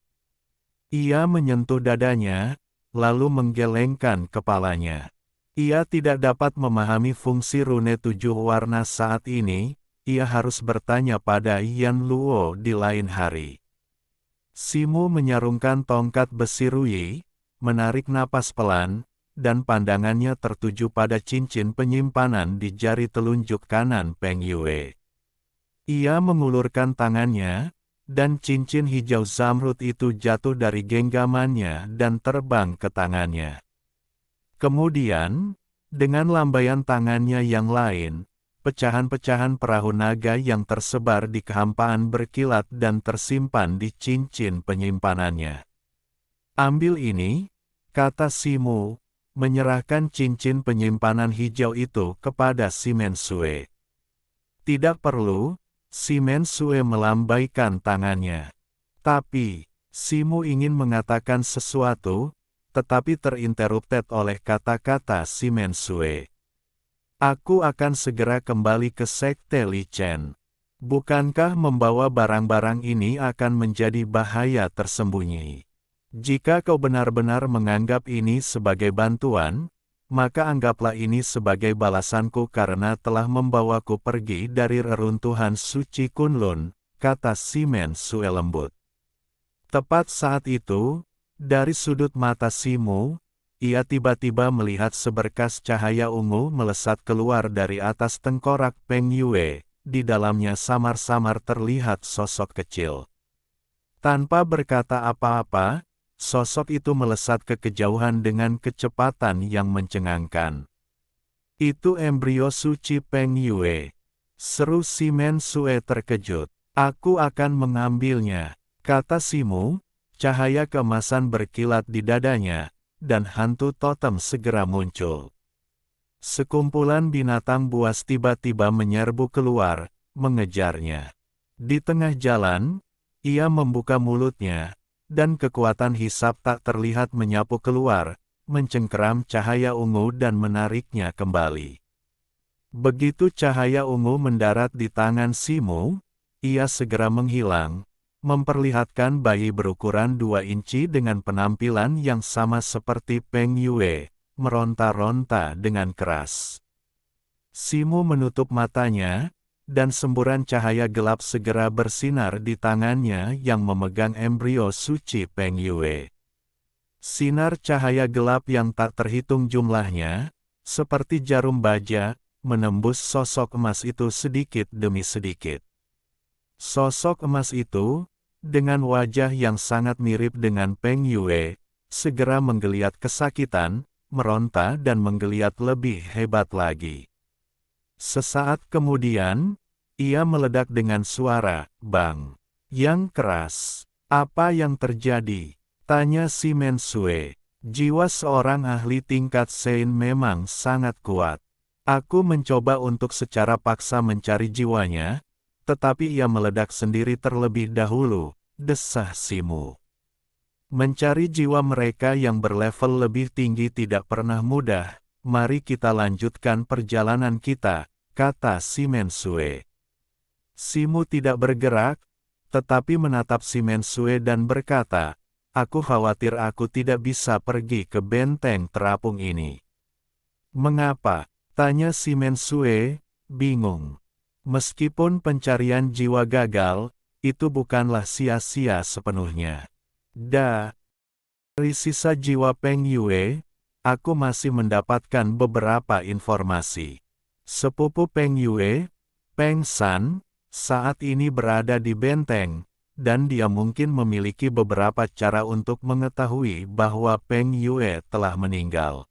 Ia menyentuh dadanya, lalu menggelengkan kepalanya. Ia tidak dapat memahami fungsi rune 7 warna saat ini, ia harus bertanya pada Yan Luo di lain hari. Simo menyarungkan tongkat besi ruyi, menarik napas pelan, dan pandangannya tertuju pada cincin penyimpanan di jari telunjuk kanan Peng Yue. Ia mengulurkan tangannya, dan cincin hijau zamrud itu jatuh dari genggamannya dan terbang ke tangannya. Kemudian, dengan lambaian tangannya yang lain, pecahan-pecahan perahu naga yang tersebar di kehampaan berkilat dan tersimpan di cincin penyimpanannya. "Ambil ini," kata Simu, menyerahkan cincin penyimpanan hijau itu kepada Si Mensue. "Tidak perlu," Si Mensue melambaikan tangannya. Tapi, Simu ingin mengatakan sesuatu, tetapi terinterupted oleh kata-kata Si Mensue. "Aku akan segera kembali ke Sekte Li Chen. Bukankah membawa barang-barang ini akan menjadi bahaya tersembunyi? Jika kau benar-benar menganggap ini sebagai bantuan, maka anggaplah ini sebagai balasanku karena telah membawaku pergi dari reruntuhan suci Kunlun," kata Si Mensue lembut. Tepat saat itu, dari sudut mata Simu, ia tiba-tiba melihat seberkas cahaya ungu melesat keluar dari atas tengkorak Peng Yue, di dalamnya samar-samar terlihat sosok kecil. Tanpa berkata apa-apa, sosok itu melesat ke kejauhan dengan kecepatan yang mencengangkan. "Itu embrio suci Peng Yue," seru Si Mensue terkejut. "Aku akan mengambilnya," kata Simu, cahaya keemasan berkilat di dadanya, dan hantu totem segera muncul. Sekumpulan binatang buas tiba-tiba menyerbu keluar, mengejarnya. Di tengah jalan, ia membuka mulutnya, dan kekuatan hisap tak terlihat menyapu keluar, mencengkeram cahaya ungu dan menariknya kembali. Begitu cahaya ungu mendarat di tangan Simu, ia segera menghilang, memperlihatkan bayi berukuran 2 inci dengan penampilan yang sama seperti Peng Yue, meronta-ronta dengan keras. Simu menutup matanya, dan semburan cahaya gelap segera bersinar di tangannya yang memegang embrio suci Peng Yue. Sinar cahaya gelap yang tak terhitung jumlahnya, seperti jarum baja, menembus sosok emas itu sedikit demi sedikit. Sosok emas itu, dengan wajah yang sangat mirip dengan Peng Yue, segera menggeliat kesakitan, meronta dan menggeliat lebih hebat lagi. Sesaat kemudian, ia meledak dengan suara "bang" yang keras. "Apa yang terjadi?" tanya Si Mensue. "Jiwa seorang ahli tingkat Sein memang sangat kuat. Aku mencoba untuk secara paksa mencari jiwanya, tetapi ia meledak sendiri terlebih dahulu," desah Simu. "Mencari jiwa mereka yang berlevel lebih tinggi tidak pernah mudah. Mari kita lanjutkan perjalanan kita," kata Si Mensue. Simu tidak bergerak, tetapi menatap Si Mensue dan berkata, "Aku khawatir aku tidak bisa pergi ke benteng terapung ini." "Mengapa?" tanya Si Mensue, bingung. Meskipun pencarian jiwa gagal, itu bukanlah sia-sia sepenuhnya. Dari sisa jiwa Peng Yue, aku masih mendapatkan beberapa informasi. Sepupu Peng Yue, Peng San, saat ini berada di benteng, dan dia mungkin memiliki beberapa cara untuk mengetahui bahwa Peng Yue telah meninggal.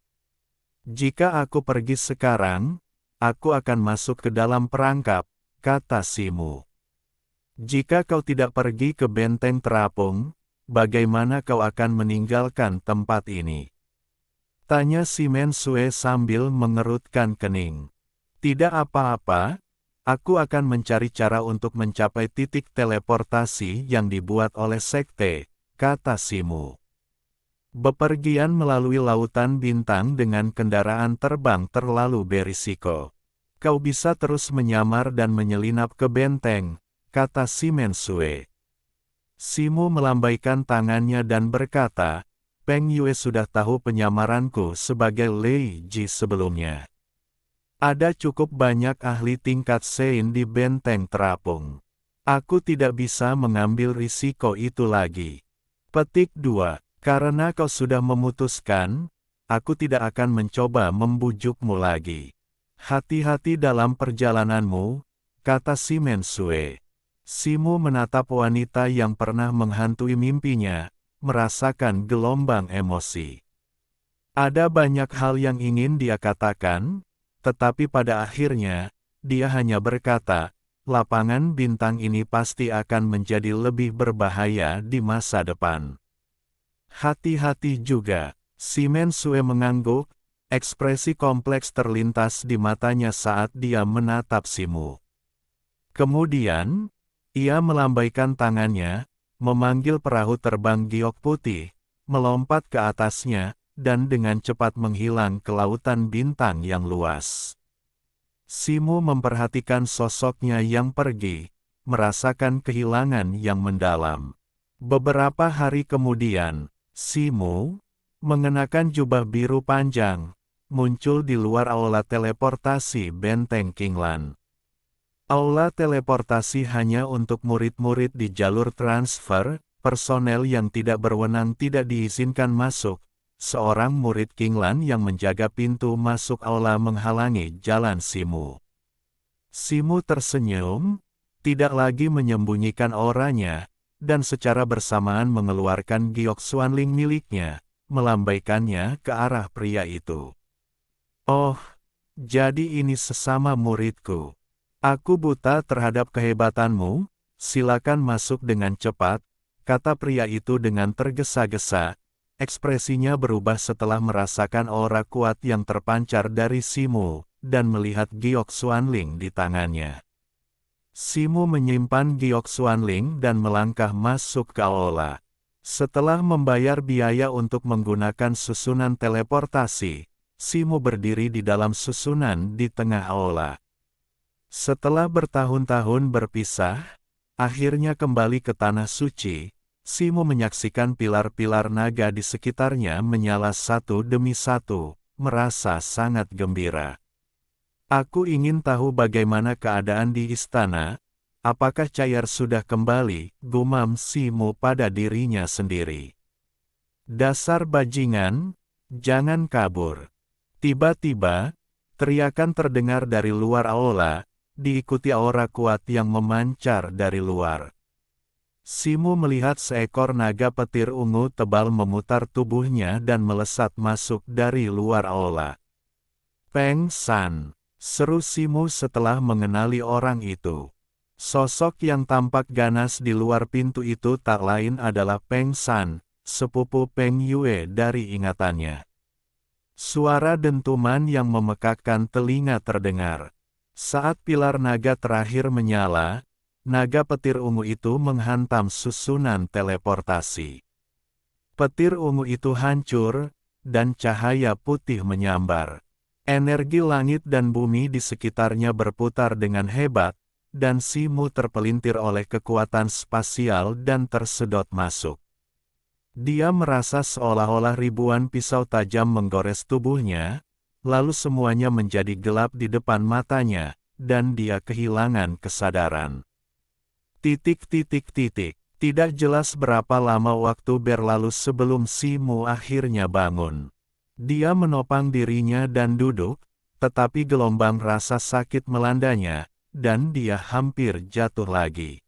Jika aku pergi sekarang, aku akan masuk ke dalam perangkap, kata Simu. Jika kau tidak pergi ke benteng terapung, bagaimana kau akan meninggalkan tempat ini? Tanya Si Mensue sambil mengerutkan kening. Tidak apa-apa, aku akan mencari cara untuk mencapai titik teleportasi yang dibuat oleh sekte, kata Simu. Bepergian melalui lautan bintang dengan kendaraan terbang terlalu berisiko. Kau bisa terus menyamar dan menyelinap ke benteng, kata Si Mensue. Simu melambaikan tangannya dan berkata, Peng Yue sudah tahu penyamaranku sebagai Lei Ji sebelumnya. Ada cukup banyak ahli tingkat Sein di benteng terapung. Aku tidak bisa mengambil risiko itu lagi. Petik 2. Karena kau sudah memutuskan, aku tidak akan mencoba membujukmu lagi. Hati-hati dalam perjalananmu, kata Si Mensue. Simu menatap wanita yang pernah menghantui mimpinya, merasakan gelombang emosi. Ada banyak hal yang ingin dia katakan, tetapi pada akhirnya, dia hanya berkata, lapangan bintang ini pasti akan menjadi lebih berbahaya di masa depan. Hati-hati juga, si Mensue mengangguk, ekspresi kompleks terlintas di matanya saat dia menatap Simu. Kemudian, ia melambaikan tangannya, memanggil perahu terbang giok putih, melompat ke atasnya, dan dengan cepat menghilang ke lautan bintang yang luas. Simu memperhatikan sosoknya yang pergi, merasakan kehilangan yang mendalam. Beberapa hari kemudian, Simu, mengenakan jubah biru panjang, muncul di luar aula teleportasi Benteng Kinglan. Aula teleportasi hanya untuk murid-murid di jalur transfer, personel yang tidak berwenang tidak diizinkan masuk. Seorang murid Kinglan yang menjaga pintu masuk aula menghalangi jalan Simu. Simu tersenyum, tidak lagi menyembunyikan auranya, dan secara bersamaan mengeluarkan giok Xuanling miliknya, melambaikannya ke arah pria itu. Oh, jadi ini sesama muridku. Aku buta terhadap kehebatanmu, silakan masuk dengan cepat, kata pria itu dengan tergesa-gesa. Ekspresinya berubah setelah merasakan aura kuat yang terpancar dari Simu, dan melihat giok Xuanling di tangannya. Simu menyimpan giok Xuanling dan melangkah masuk ke aula. Setelah membayar biaya untuk menggunakan susunan teleportasi, Simu berdiri di dalam susunan di tengah aula. Setelah bertahun-tahun berpisah, akhirnya kembali ke Tanah Suci, Simu menyaksikan pilar-pilar naga di sekitarnya menyala satu demi satu, merasa sangat gembira. Aku ingin tahu bagaimana keadaan di istana, apakah Cayar sudah kembali, gumam Simu pada dirinya sendiri. Dasar bajingan, jangan kabur. Tiba-tiba, teriakan terdengar dari luar aula, diikuti aura kuat yang memancar dari luar. Simu melihat seekor naga petir ungu tebal memutar tubuhnya dan melesat masuk dari luar aula. Peng San, seru Simu setelah mengenali orang itu. Sosok yang tampak ganas di luar pintu itu tak lain adalah Peng San, sepupu Peng Yue dari ingatannya. Suara dentuman yang memekakkan telinga terdengar. Saat pilar naga terakhir menyala, naga petir ungu itu menghantam susunan teleportasi. Petir ungu itu hancur, dan cahaya putih menyambar. Energi langit dan bumi di sekitarnya berputar dengan hebat, dan Simu terpelintir oleh kekuatan spasial dan tersedot masuk. Dia merasa seolah-olah ribuan pisau tajam menggores tubuhnya, lalu semuanya menjadi gelap di depan matanya, dan dia kehilangan kesadaran. Tidak jelas berapa lama waktu berlalu sebelum Simu akhirnya bangun. Dia menopang dirinya dan duduk, tetapi gelombang rasa sakit melandanya, dan dia hampir jatuh lagi.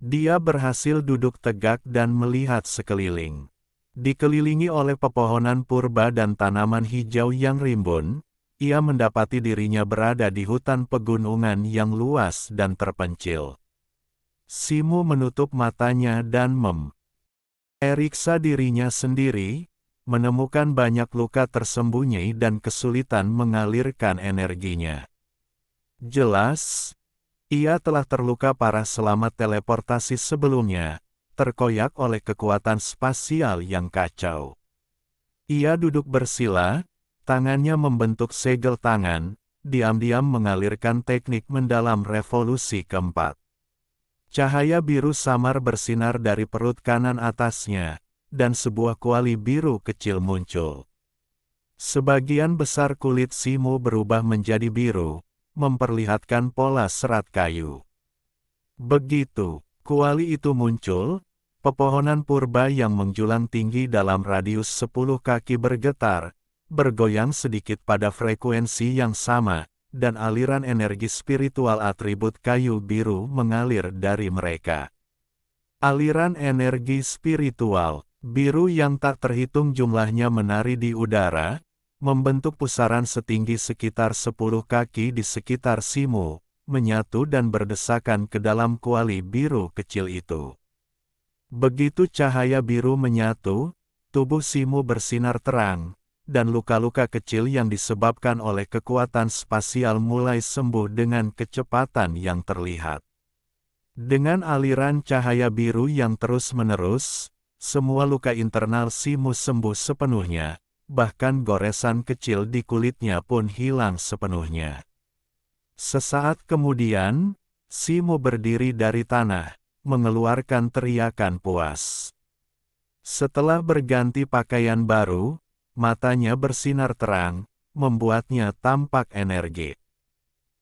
Dia berhasil duduk tegak dan melihat sekeliling. Dikelilingi oleh pepohonan purba dan tanaman hijau yang rimbun, ia mendapati dirinya berada di hutan pegunungan yang luas dan terpencil. Simu menutup matanya dan meriksa dirinya sendiri, menemukan banyak luka tersembunyi dan kesulitan mengalirkan energinya. Jelas, ia telah terluka parah selama teleportasi sebelumnya, terkoyak oleh kekuatan spasial yang kacau. Ia duduk bersila, tangannya membentuk segel tangan, diam-diam mengalirkan teknik mendalam revolusi keempat. Cahaya biru samar bersinar dari perut kanan atasnya, dan sebuah kuali biru kecil muncul. Sebagian besar kulit Simu berubah menjadi biru, memperlihatkan pola serat kayu. Begitu kuali itu muncul, pepohonan purba yang menjulang tinggi dalam radius 10 kaki bergetar, bergoyang sedikit pada frekuensi yang sama, dan aliran energi spiritual atribut kayu biru mengalir dari mereka. Aliran energi spiritual biru yang tak terhitung jumlahnya menari di udara, membentuk pusaran setinggi sekitar 10 kaki di sekitar Simu, menyatu dan berdesakan ke dalam kuali biru kecil itu. Begitu cahaya biru menyatu, tubuh Simu bersinar terang, dan luka-luka kecil yang disebabkan oleh kekuatan spasial mulai sembuh dengan kecepatan yang terlihat. Dengan aliran cahaya biru yang terus-menerus, semua luka internal Simu sembuh sepenuhnya, bahkan goresan kecil di kulitnya pun hilang sepenuhnya. Sesaat kemudian, Simu berdiri dari tanah, mengeluarkan teriakan puas. Setelah berganti pakaian baru, matanya bersinar terang, membuatnya tampak energi.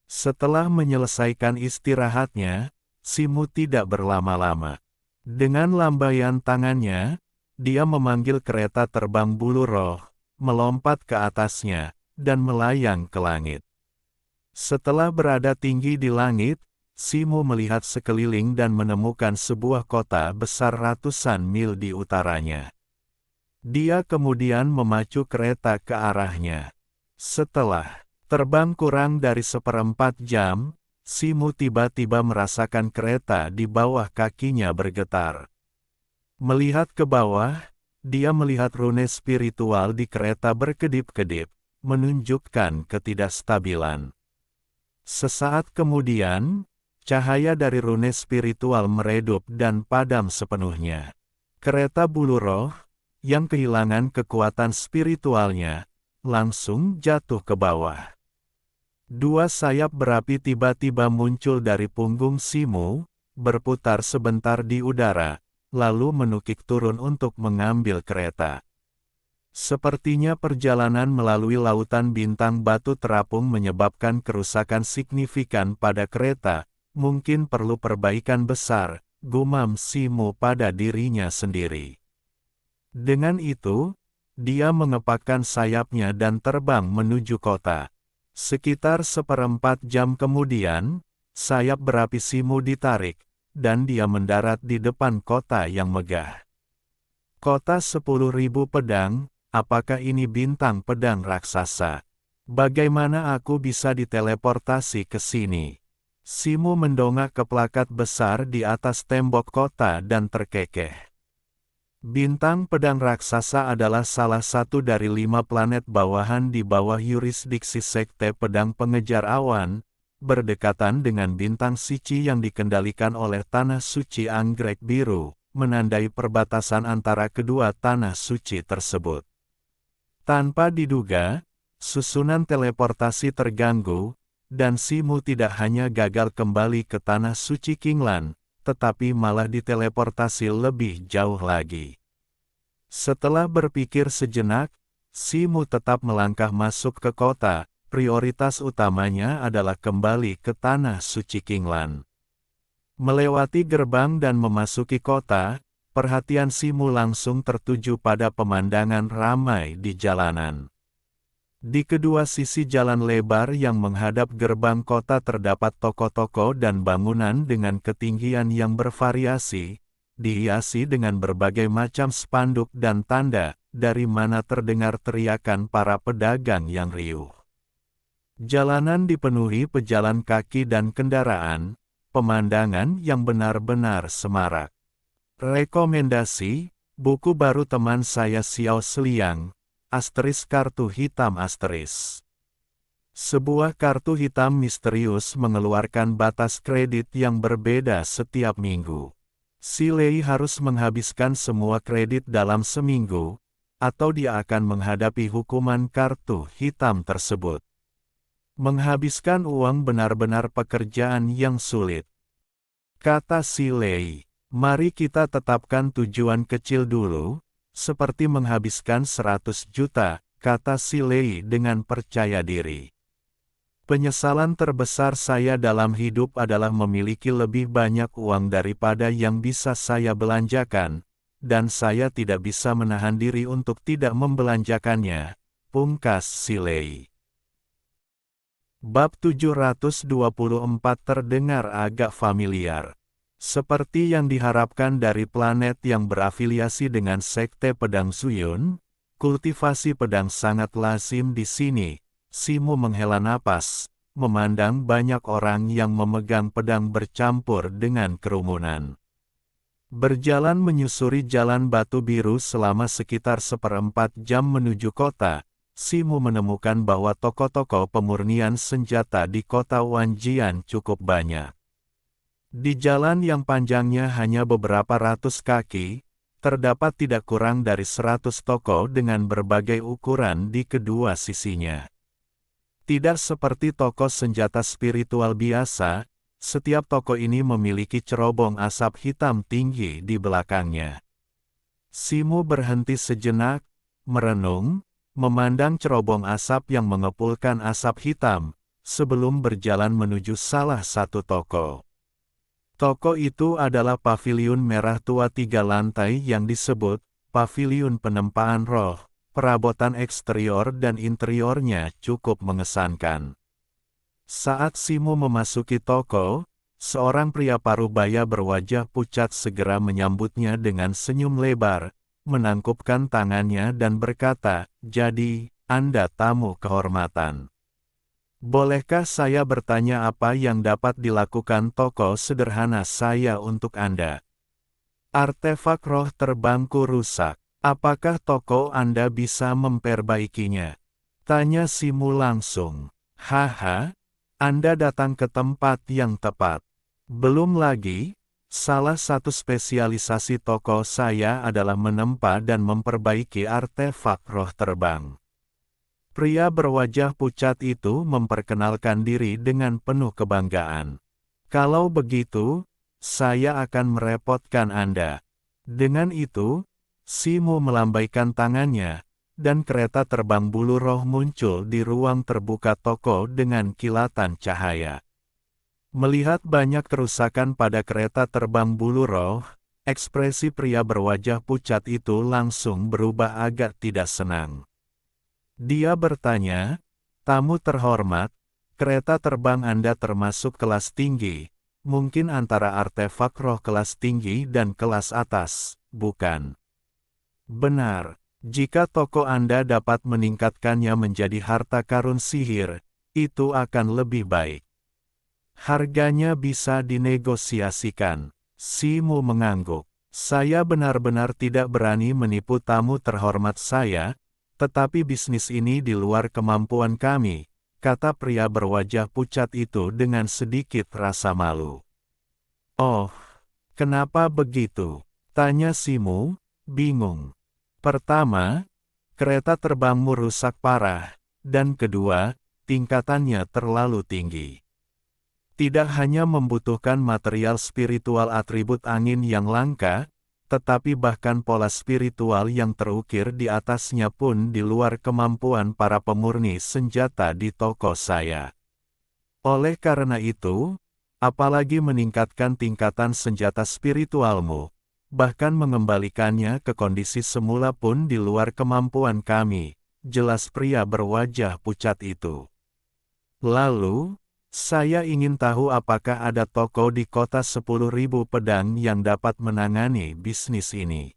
Setelah menyelesaikan istirahatnya, Simu tidak berlama-lama. Dengan lambaian tangannya, dia memanggil kereta terbang bulu roh, melompat ke atasnya, dan melayang ke langit. Setelah berada tinggi di langit, Simu melihat sekeliling dan menemukan sebuah kota besar ratusan mil di utaranya. Dia kemudian memacu kereta ke arahnya. Setelah terbang kurang dari 1/4 jam, Simu tiba-tiba merasakan kereta di bawah kakinya bergetar. Melihat ke bawah, dia melihat rune spiritual di kereta berkedip-kedip, menunjukkan ketidakstabilan. Sesaat kemudian, cahaya dari rune spiritual meredup dan padam sepenuhnya. Kereta bulu roh, yang kehilangan kekuatan spiritualnya, langsung jatuh ke bawah. Dua sayap berapi tiba-tiba muncul dari punggung Simu, berputar sebentar di udara, lalu menukik turun untuk mengambil kereta. Sepertinya perjalanan melalui lautan bintang batu terapung menyebabkan kerusakan signifikan pada kereta, mungkin perlu perbaikan besar, gumam Simu pada dirinya sendiri. Dengan itu, dia mengepakkan sayapnya dan terbang menuju kota. Sekitar 1/4 jam kemudian, sayap berapi Simu ditarik, dan dia mendarat di depan kota yang megah. Kota 10.000 pedang, apakah ini bintang pedang raksasa? Bagaimana aku bisa diteleportasi ke sini? Simu mendongak ke plakat besar di atas tembok kota dan terkekeh. Bintang pedang raksasa adalah salah satu dari 5 planet bawahan di bawah yurisdiksi Sekte Pedang Pengejar Awan, berdekatan dengan bintang Sici yang dikendalikan oleh Tanah Suci Anggrek Biru, menandai perbatasan antara kedua tanah suci tersebut. Tanpa diduga, susunan teleportasi terganggu, dan Simu tidak hanya gagal kembali ke Tanah Suci Kinglan, tetapi malah diteleportasi lebih jauh lagi. Setelah berpikir sejenak, Simu tetap melangkah masuk ke kota, prioritas utamanya adalah kembali ke Tanah Suci Kinglan. Melewati gerbang dan memasuki kota, perhatian Simu langsung tertuju pada pemandangan ramai di jalanan. Di kedua sisi jalan lebar yang menghadap gerbang kota terdapat toko-toko dan bangunan dengan ketinggian yang bervariasi, dihiasi dengan berbagai macam spanduk dan tanda, dari mana terdengar teriakan para pedagang yang riuh. Jalanan dipenuhi pejalan kaki dan kendaraan, pemandangan yang benar-benar semarak. Rekomendasi, buku baru teman saya Xiao Sliang, *kartu hitam *. Sebuah kartu hitam misterius mengeluarkan batas kredit yang berbeda setiap minggu. Si Lei harus menghabiskan semua kredit dalam seminggu, atau dia akan menghadapi hukuman kartu hitam tersebut. Menghabiskan uang benar-benar pekerjaan yang sulit. Kata si Lei, mari kita tetapkan tujuan kecil dulu, seperti menghabiskan 100 juta, kata si Lei dengan percaya diri. Penyesalan terbesar saya dalam hidup adalah memiliki lebih banyak uang daripada yang bisa saya belanjakan, dan saya tidak bisa menahan diri untuk tidak membelanjakannya, pungkas si Lei. Bab 724 terdengar agak familiar. Seperti yang diharapkan dari planet yang berafiliasi dengan sekte pedang Zuyun, kultivasi pedang sangat lazim di sini. Simo menghela napas, memandang banyak orang yang memegang pedang bercampur dengan kerumunan. Berjalan menyusuri jalan batu biru selama sekitar 1/4 jam menuju kota, Simo menemukan bahwa toko-toko pemurnian senjata di kota Wanjian cukup banyak. Di jalan yang panjangnya hanya beberapa ratus kaki, terdapat tidak kurang dari 100 toko dengan berbagai ukuran di kedua sisinya. Tidak seperti toko senjata spiritual biasa, setiap toko ini memiliki cerobong asap hitam tinggi di belakangnya. Simo berhenti sejenak, merenung, memandang cerobong asap yang mengepulkan asap hitam, sebelum berjalan menuju salah satu toko. Toko itu adalah paviliun merah tua 3 lantai yang disebut Paviliun Penempaan Roh. Perabotan eksterior dan interiornya cukup mengesankan. Saat Simo memasuki toko, seorang pria parubaya berwajah pucat segera menyambutnya dengan senyum lebar, menangkupkan tangannya dan berkata, "Jadi, Anda tamu kehormatan. Bolehkah saya bertanya apa yang dapat dilakukan toko sederhana saya untuk Anda?" "Artefak roh terbangku rusak. Apakah toko Anda bisa memperbaikinya?" tanya Simo langsung. "Haha, Anda datang ke tempat yang tepat. Belum lagi, salah satu spesialisasi toko saya adalah menempa dan memperbaiki artefak roh terbang." Pria berwajah pucat itu memperkenalkan diri dengan penuh kebanggaan. "Kalau begitu, saya akan merepotkan Anda." Dengan itu, Simo melambaikan tangannya, dan kereta terbang bulu roh muncul di ruang terbuka toko dengan kilatan cahaya. Melihat banyak kerusakan pada kereta terbang bulu roh, ekspresi pria berwajah pucat itu langsung berubah agak tidak senang. Dia bertanya, "Tamu terhormat, kereta terbang Anda termasuk kelas tinggi, mungkin antara artefak roh kelas tinggi dan kelas atas, bukan?" "Benar, jika toko Anda dapat meningkatkannya menjadi harta karun sihir, itu akan lebih baik. Harganya bisa dinegosiasikan." Simo mengangguk. "Saya benar-benar tidak berani menipu tamu terhormat saya, tetapi bisnis ini di luar kemampuan kami," kata pria berwajah pucat itu dengan sedikit rasa malu. "Oh, kenapa begitu?" tanya Simo, bingung. "Pertama, kereta terbangmu rusak parah, dan kedua, tingkatannya terlalu tinggi. Tidak hanya membutuhkan material spiritual atribut angin yang langka, tetapi bahkan pola spiritual yang terukir di atasnya pun di luar kemampuan para pemurni senjata di toko saya. Oleh karena itu, apalagi meningkatkan tingkatan senjata spiritualmu, bahkan mengembalikannya ke kondisi semula pun di luar kemampuan kami," jelas pria berwajah pucat itu. "Lalu, saya ingin tahu apakah ada toko di kota 10.000 pedang yang dapat menangani bisnis ini?"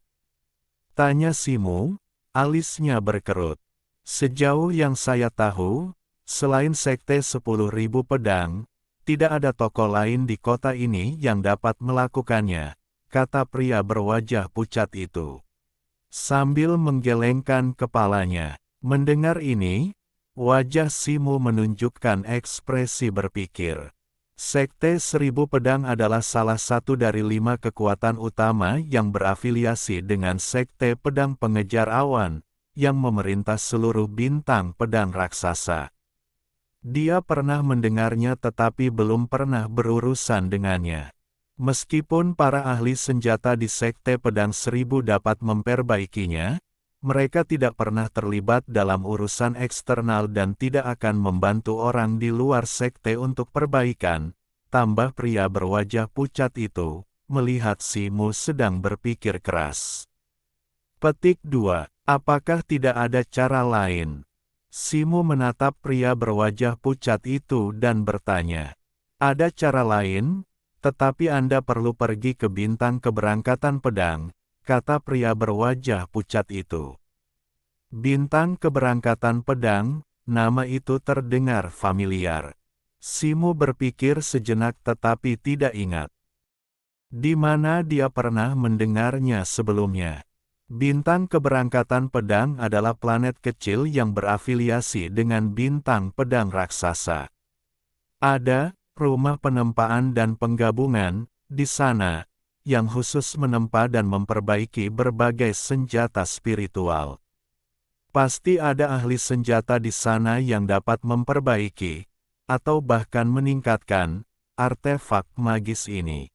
tanya Simo, alisnya berkerut. "Sejauh yang saya tahu, selain sekte 10.000 pedang, tidak ada toko lain di kota ini yang dapat melakukannya," kata pria berwajah pucat itu. Sambil menggelengkan kepalanya. Mendengar ini, wajah Simo menunjukkan ekspresi berpikir. Sekte 1000 Pedang adalah salah satu dari 5 kekuatan utama yang berafiliasi dengan Sekte Pedang Pengejar Awan, yang memerintah seluruh bintang pedang raksasa. Dia pernah mendengarnya tetapi belum pernah berurusan dengannya. Meskipun para ahli senjata di Sekte Pedang 1000 dapat memperbaikinya, mereka tidak pernah terlibat dalam urusan eksternal dan tidak akan membantu orang di luar sekte untuk perbaikan, tambah pria berwajah pucat itu, melihat Simo sedang berpikir keras. Petik 2. Apakah tidak ada cara lain? Simu menatap pria berwajah pucat itu dan bertanya, "Ada cara lain, tetapi Anda perlu pergi ke bintang keberangkatan pedang," kata pria berwajah pucat itu. Bintang keberangkatan pedang, nama itu terdengar familiar. Simu berpikir sejenak tetapi tidak ingat di mana dia pernah mendengarnya sebelumnya. Bintang keberangkatan pedang adalah planet kecil yang berafiliasi dengan bintang pedang raksasa. Ada rumah penempaan dan penggabungan di sana yang khusus menempa dan memperbaiki berbagai senjata spiritual. Pasti ada ahli senjata di sana yang dapat memperbaiki atau bahkan meningkatkan artefak magis ini.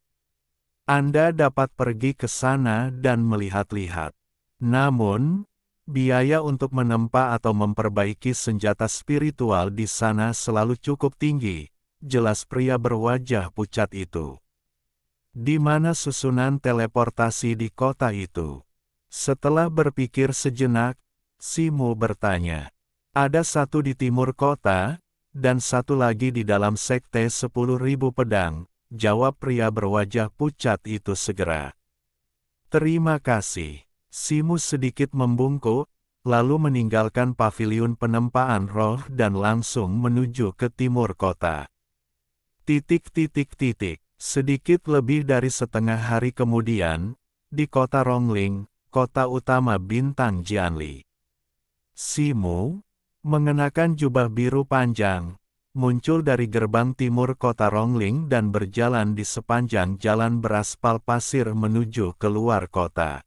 Anda dapat pergi ke sana dan melihat-lihat. Namun, biaya untuk menempa atau memperbaiki senjata spiritual di sana selalu cukup tinggi, jelas pria berwajah pucat itu. Di mana susunan teleportasi di kota itu? Setelah berpikir sejenak, Simu bertanya. Ada satu di timur kota, dan satu lagi di dalam sekte 10.000 pedang, jawab pria berwajah pucat itu segera. Terima kasih. Simu sedikit membungkuk, lalu meninggalkan paviliun penempaan roh dan langsung menuju ke timur kota. Sedikit lebih dari setengah hari kemudian, di kota Rongling, kota utama bintang Jianli. Simu, mengenakan jubah biru panjang, muncul dari gerbang timur kota Rongling dan berjalan di sepanjang jalan beraspal pasir menuju keluar kota.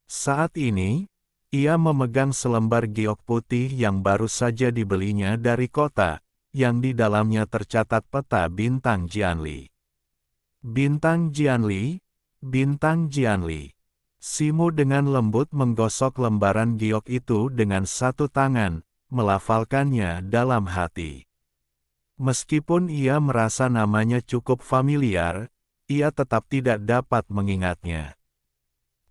Saat ini, ia memegang selembar giok putih yang baru saja dibelinya dari kota, yang di dalamnya tercatat peta bintang Jianli. Bintang Jianli, bintang Jianli. Simu dengan lembut menggosok lembaran giok itu dengan satu tangan, melafalkannya dalam hati. Meskipun ia merasa namanya cukup familiar, ia tetap tidak dapat mengingatnya.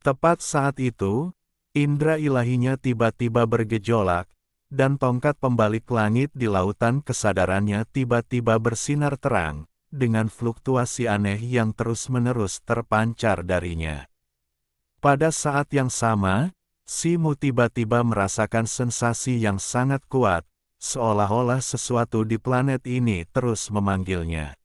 Tepat saat itu, indera ilahinya tiba-tiba bergejolak, dan tongkat pembalik langit di lautan kesadarannya tiba-tiba bersinar terang, dengan fluktuasi aneh yang terus-menerus terpancar darinya. Pada saat yang sama, Simu tiba-tiba merasakan sensasi yang sangat kuat, seolah-olah sesuatu di planet ini terus memanggilnya.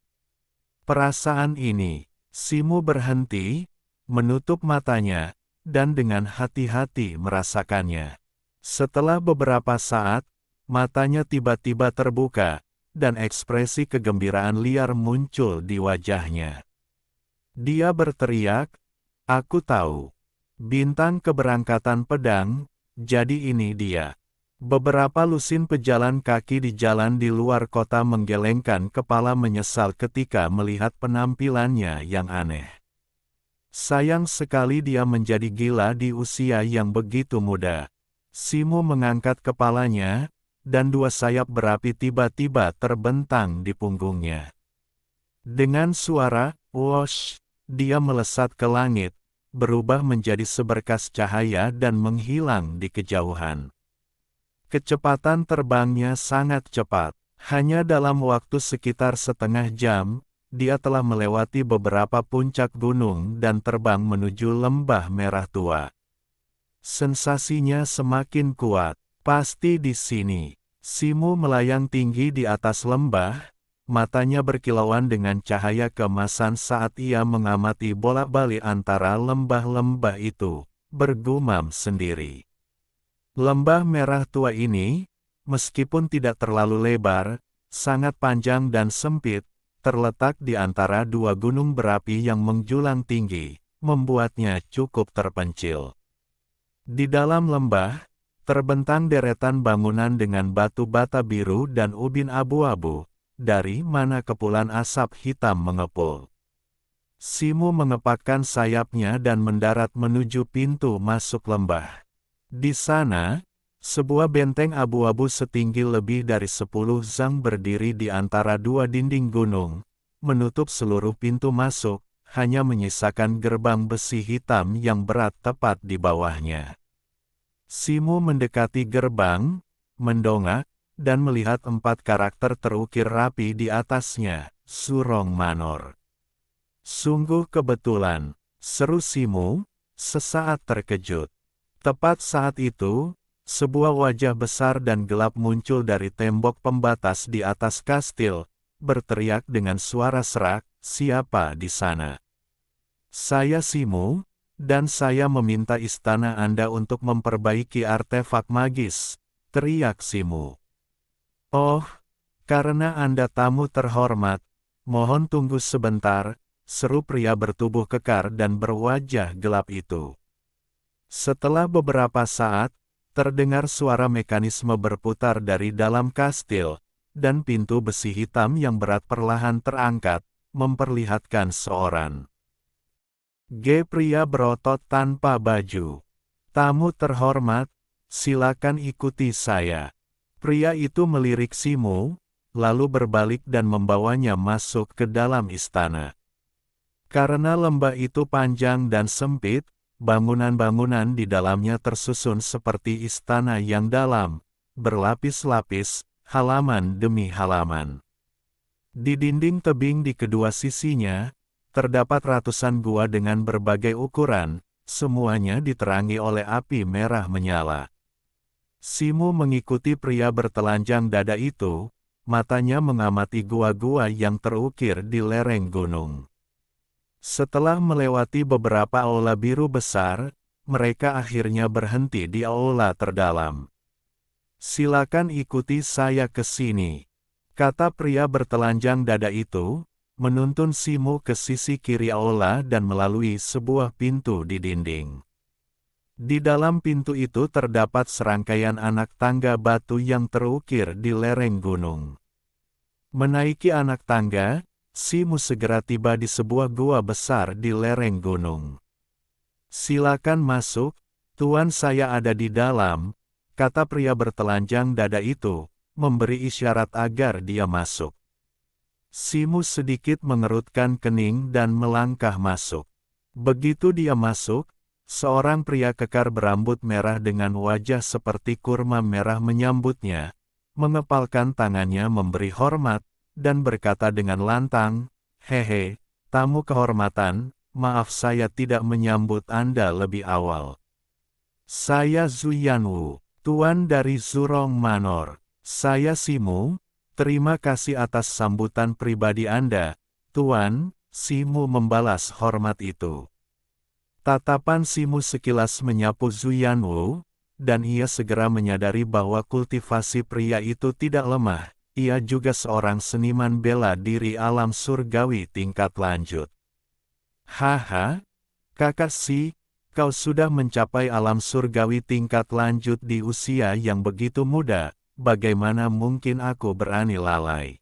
Perasaan ini, Simu berhenti, menutup matanya, dan dengan hati-hati merasakannya. Setelah beberapa saat, matanya tiba-tiba terbuka, dan ekspresi kegembiraan liar muncul di wajahnya. Dia berteriak, "Aku tahu. Bintang keberangkatan pedang, jadi ini dia." Beberapa lusin pejalan kaki di jalan di luar kota menggelengkan kepala menyesal ketika melihat penampilannya yang aneh. Sayang sekali dia menjadi gila di usia yang begitu muda. Simu mengangkat kepalanya, dan dua sayap berapi tiba-tiba terbentang di punggungnya. Dengan suara, "Wosh!" dia melesat ke langit, berubah menjadi seberkas cahaya dan menghilang di kejauhan. Kecepatan terbangnya sangat cepat. Hanya dalam waktu sekitar setengah jam, dia telah melewati beberapa puncak gunung dan terbang menuju lembah merah tua. Sensasinya semakin kuat. Pasti di sini. Simu melayang tinggi di atas lembah, matanya berkilauan dengan cahaya keemasan saat ia mengamati bolak-balik antara lembah-lembah itu, bergumam sendiri. Lembah merah tua ini, meskipun tidak terlalu lebar, sangat panjang dan sempit, terletak di antara dua gunung berapi yang menjulang tinggi, membuatnya cukup terpencil. Di dalam lembah, terbentang deretan bangunan dengan batu bata biru dan ubin abu-abu, dari mana kepulan asap hitam mengepul. Simu mengepakkan sayapnya dan mendarat menuju pintu masuk lembah. Di sana, sebuah benteng abu-abu setinggi lebih dari 10 zang berdiri di antara dua dinding gunung, menutup seluruh pintu masuk, hanya menyisakan gerbang besi hitam yang berat tepat di bawahnya. Simu mendekati gerbang, mendongak, dan melihat 4 karakter terukir rapi di atasnya, Zurong Manor. Sungguh kebetulan, seru Simu, sesaat terkejut. Tepat saat itu, sebuah wajah besar dan gelap muncul dari tembok pembatas di atas kastil, berteriak dengan suara serak, "Siapa di sana?" "Saya Simu, dan saya meminta istana Anda untuk memperbaiki artefak magis," teriak Simu. "Oh, karena Anda tamu terhormat, mohon tunggu sebentar," seru pria bertubuh kekar dan berwajah gelap itu. Setelah beberapa saat, terdengar suara mekanisme berputar dari dalam kastil, dan pintu besi hitam yang berat perlahan terangkat, memperlihatkan seorang pria berotot tanpa baju. "Tamu terhormat, silakan ikuti saya." Pria itu melirik Simu, lalu berbalik dan membawanya masuk ke dalam istana. Karena lembah itu panjang dan sempit, bangunan-bangunan di dalamnya tersusun seperti istana yang dalam, berlapis-lapis, halaman demi halaman. Di dinding tebing di kedua sisinya, terdapat ratusan gua dengan berbagai ukuran, semuanya diterangi oleh api merah menyala. Simu mengikuti pria bertelanjang dada itu, matanya mengamati gua-gua yang terukir di lereng gunung. Setelah melewati beberapa aula biru besar, mereka akhirnya berhenti di aula terdalam. "Silakan ikuti saya ke sini," kata pria bertelanjang dada itu, menuntun Simu ke sisi kiri aula dan melalui sebuah pintu di dinding. Di dalam pintu itu terdapat serangkaian anak tangga batu yang terukir di lereng gunung. Menaiki anak tangga, Simu segera tiba di sebuah gua besar di lereng gunung. "Silakan masuk, Tuan, saya ada di dalam," kata pria bertelanjang dada itu, memberi isyarat agar dia masuk. Simu sedikit mengerutkan kening dan melangkah masuk. Begitu dia masuk, seorang pria kekar berambut merah dengan wajah seperti kurma merah menyambutnya, mengepalkan tangannya memberi hormat, dan berkata dengan lantang, "Hehe, tamu kehormatan, maaf saya tidak menyambut Anda lebih awal. Saya Zuyanwu, Tuan dari Zurong Manor. Saya Simu, terima kasih atas sambutan pribadi Anda, Tuan." Simu membalas hormat itu. Tatapan Simu sekilas menyapu Zuyanwu, dan ia segera menyadari bahwa kultivasi pria itu tidak lemah. Ia juga seorang seniman bela diri alam surgawi tingkat lanjut. "Haha, kakak Si, kau sudah mencapai alam surgawi tingkat lanjut di usia yang begitu muda, bagaimana mungkin aku berani lalai?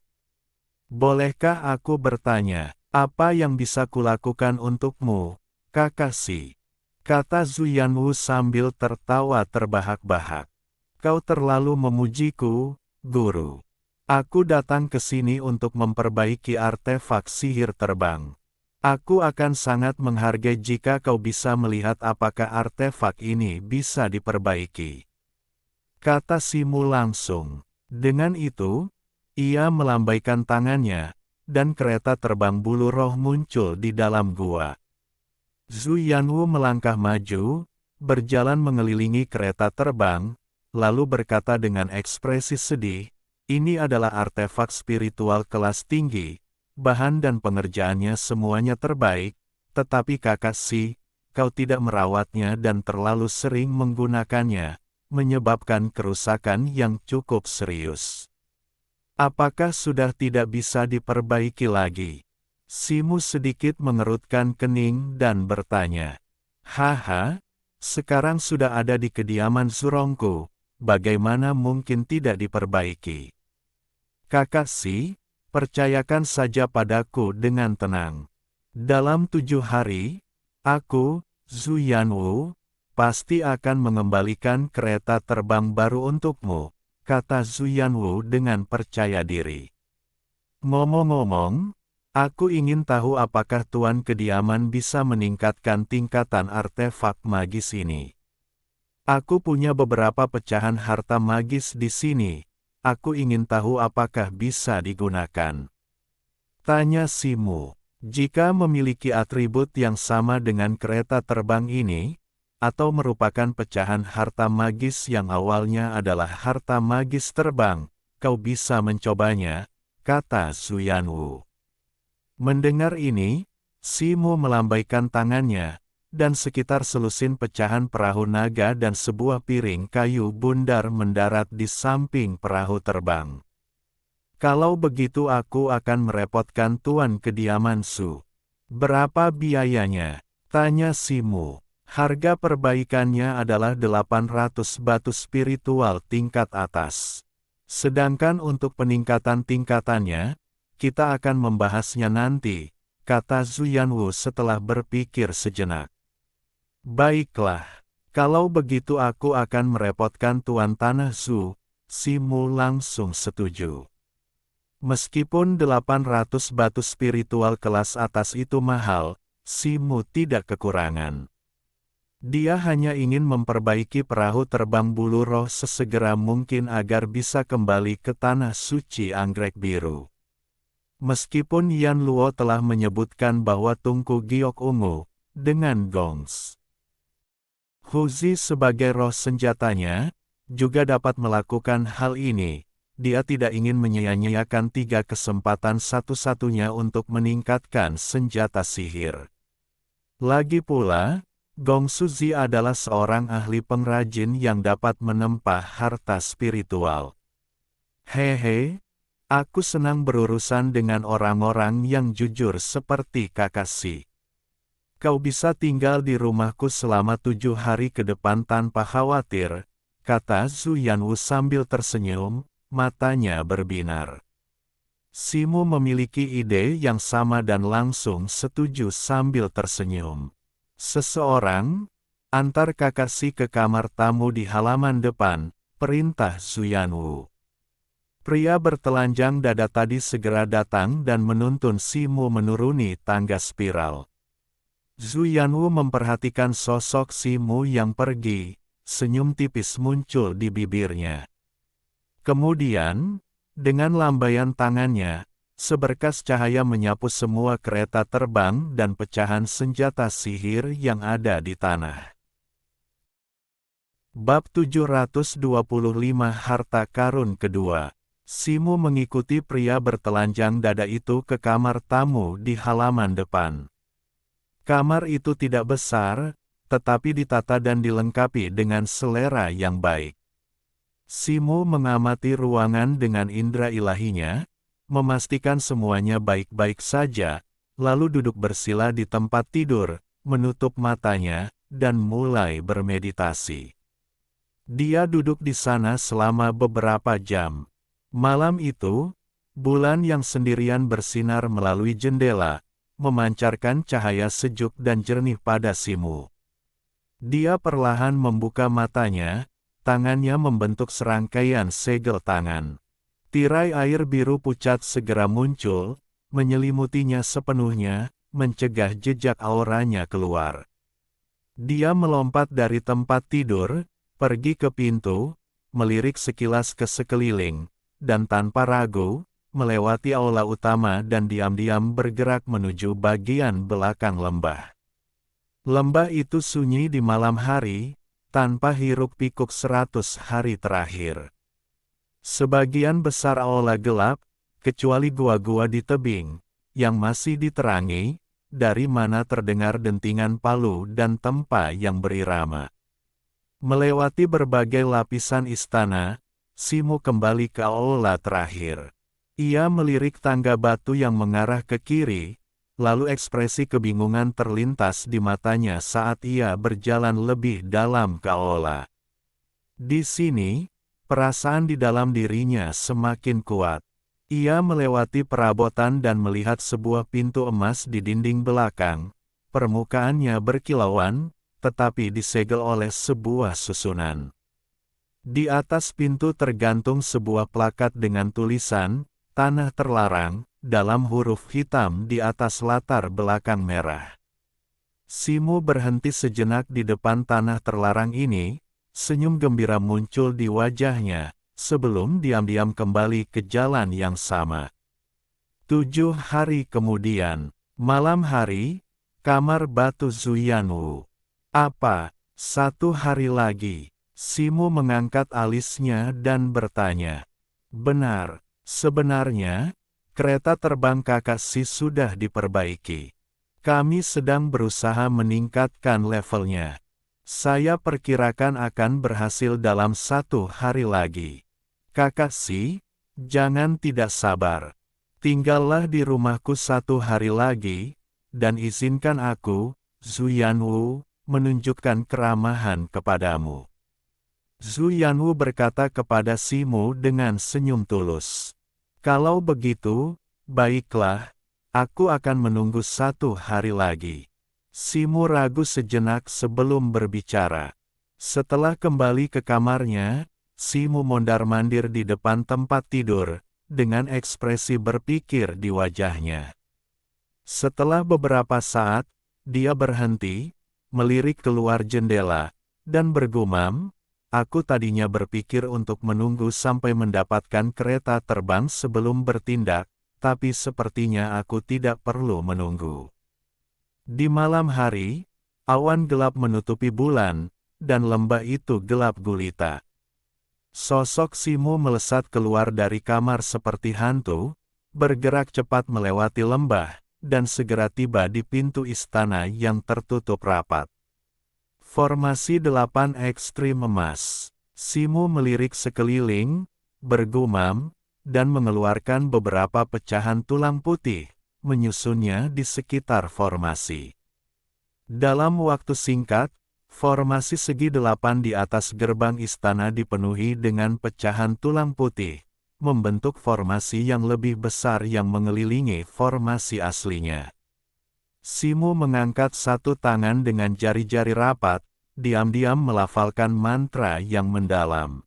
Bolehkah aku bertanya, apa yang bisa kulakukan untukmu, kakak Si?" kata Zuyanwu sambil tertawa terbahak-bahak. "Kau terlalu memujiku, guru. Aku datang ke sini untuk memperbaiki artefak sihir terbang. Aku akan sangat menghargai jika kau bisa melihat apakah artefak ini bisa diperbaiki," kata Simu langsung. Dengan itu, ia melambaikan tangannya, dan kereta terbang bulu roh muncul di dalam gua. Zuyanwu melangkah maju, berjalan mengelilingi kereta terbang, lalu berkata dengan ekspresi sedih, "Ini adalah artefak spiritual kelas tinggi, bahan dan pengerjaannya semuanya terbaik, tetapi kakak Si, kau tidak merawatnya dan terlalu sering menggunakannya, menyebabkan kerusakan yang cukup serius. Apakah sudah tidak bisa diperbaiki lagi?" Simu sedikit mengerutkan kening dan bertanya, "Haha, sekarang sudah ada di kediaman Zurongku, bagaimana mungkin tidak diperbaiki? Kakak Si, percayakan saja padaku dengan tenang. Dalam 7 hari, aku, Zuyanwu, pasti akan mengembalikan kereta terbang baru untukmu," kata Zuyanwu dengan percaya diri. "Ngomong-ngomong, aku ingin tahu apakah Tuan kediaman bisa meningkatkan tingkatan artefak magis ini." Aku punya beberapa pecahan harta magis di sini. Aku ingin tahu apakah bisa digunakan. Tanya Simu. Jika memiliki atribut yang sama dengan kereta terbang ini, atau merupakan pecahan harta magis yang awalnya adalah harta magis terbang, kau bisa mencobanya, kata Zuyanwu. Mendengar ini, Simu melambaikan tangannya, dan sekitar selusin pecahan perahu naga dan sebuah piring kayu bundar mendarat di samping perahu terbang. Kalau begitu aku akan merepotkan Tuan Kediaman Su. Berapa biayanya? Tanya Simu. Harga perbaikannya adalah 800 batu spiritual tingkat atas. Sedangkan untuk peningkatan tingkatannya, kita akan membahasnya nanti, kata Zuyanwu setelah berpikir sejenak. Baiklah, kalau begitu aku akan merepotkan Tuan Tanah Zu. Simu langsung setuju. Meskipun 800 batu spiritual kelas atas itu mahal, Simu tidak kekurangan. Dia hanya ingin memperbaiki perahu terbang bulu roh sesegera mungkin agar bisa kembali ke tanah suci anggrek biru. Meskipun Yan Luo telah menyebutkan bahwa tungku giok ungu, dengan gongs Huzi sebagai roh senjatanya, juga dapat melakukan hal ini. Dia tidak ingin menyia-nyiakan 3 kesempatan satu-satunya untuk meningkatkan senjata sihir. Lagi pula, Gong Suzi adalah seorang ahli pengrajin yang dapat menempah harta spiritual. Hehe, aku senang berurusan dengan orang-orang yang jujur seperti Kakashi. Kau bisa tinggal di rumahku selama 7 hari ke depan tanpa khawatir, kata Zuyanwu sambil tersenyum. Matanya berbinar. Simu memiliki ide yang sama dan langsung setuju sambil tersenyum. Seseorang, antar Kakashi ke kamar tamu di halaman depan, perintah Zuyanwu. Pria bertelanjang dada tadi segera datang dan menuntun Simu menuruni tangga spiral. Zuyanwu memperhatikan sosok Simu yang pergi, senyum tipis muncul di bibirnya. Kemudian, dengan lambaian tangannya, seberkas cahaya menyapu semua kereta terbang dan pecahan senjata sihir yang ada di tanah. Bab 725 Harta Karun Kedua. Simu mengikuti pria bertelanjang dada itu ke kamar tamu di halaman depan. Kamar itu tidak besar, tetapi ditata dan dilengkapi dengan selera yang baik. Simu mengamati ruangan dengan indera ilahinya, memastikan semuanya baik-baik saja, lalu duduk bersila di tempat tidur, menutup matanya, dan mulai bermeditasi. Dia duduk di sana selama beberapa jam. Malam itu, bulan yang sendirian bersinar melalui jendela, memancarkan cahaya sejuk dan jernih pada Simu. Dia perlahan membuka matanya, tangannya membentuk serangkaian segel tangan. Tirai air biru pucat segera muncul, menyelimutinya sepenuhnya, mencegah jejak auranya keluar. Dia melompat dari tempat tidur, pergi ke pintu, melirik sekilas ke sekeliling, dan tanpa ragu, melewati aula utama dan diam-diam bergerak menuju bagian belakang lembah. Lembah itu sunyi di malam hari, tanpa hiruk-pikuk 100 hari terakhir. Sebagian besar aula gelap, kecuali gua-gua di tebing, yang masih diterangi, dari mana terdengar dentingan palu dan tempa yang berirama. Melewati berbagai lapisan istana, Simu kembali ke aula terakhir. Ia melirik tangga batu yang mengarah ke kiri, lalu ekspresi kebingungan terlintas di matanya saat ia berjalan lebih dalam ke aula. Di sini, perasaan di dalam dirinya semakin kuat. Ia melewati perabotan dan melihat sebuah pintu emas di dinding belakang. Permukaannya berkilauan, tetapi disegel oleh sebuah susunan. Di atas pintu tergantung sebuah plakat dengan tulisan, "Tanah Terlarang", dalam huruf hitam di atas latar belakang merah. Simu berhenti sejenak di depan tanah terlarang ini, Senyum gembira muncul di wajahnya, sebelum diam-diam kembali ke jalan yang sama. 7 hari kemudian, malam hari, kamar batu Zuyanwu. Apa? 1 hari lagi, Simu mengangkat alisnya dan bertanya. Benar, sebenarnya, kereta terbang kakak Si sudah diperbaiki. Kami sedang berusaha meningkatkan levelnya. Saya perkirakan akan berhasil dalam 1 hari lagi. Kakak Si, jangan tidak sabar. Tinggallah di rumahku 1 hari lagi, dan izinkan aku, Zuyanwu, menunjukkan keramahan kepadamu. Zuyanwu berkata kepada Simu dengan senyum tulus. Kalau begitu, baiklah, aku akan menunggu 1 hari lagi. Simu ragu sejenak sebelum berbicara. Setelah kembali ke kamarnya, Simu mondar-mandir di depan tempat tidur, dengan ekspresi berpikir di wajahnya. Setelah beberapa saat, dia berhenti, melirik keluar jendela, dan bergumam, aku tadinya berpikir untuk menunggu sampai mendapatkan kereta terbang sebelum bertindak, tapi sepertinya aku tidak perlu menunggu. Di malam hari, awan gelap menutupi bulan, dan lembah itu gelap gulita. Sosok Simu melesat keluar dari kamar seperti hantu, bergerak cepat melewati lembah, dan segera tiba di pintu istana yang tertutup rapat. Formasi 8 ekstrim emas. Simu melirik sekeliling, bergumam, dan mengeluarkan beberapa pecahan tulang putih, menyusunnya di sekitar formasi. Dalam waktu singkat, formasi segi 8 di atas gerbang istana dipenuhi dengan pecahan tulang putih, membentuk formasi yang lebih besar yang mengelilingi formasi aslinya. Simu mengangkat satu tangan dengan jari-jari rapat, diam-diam melafalkan mantra yang mendalam.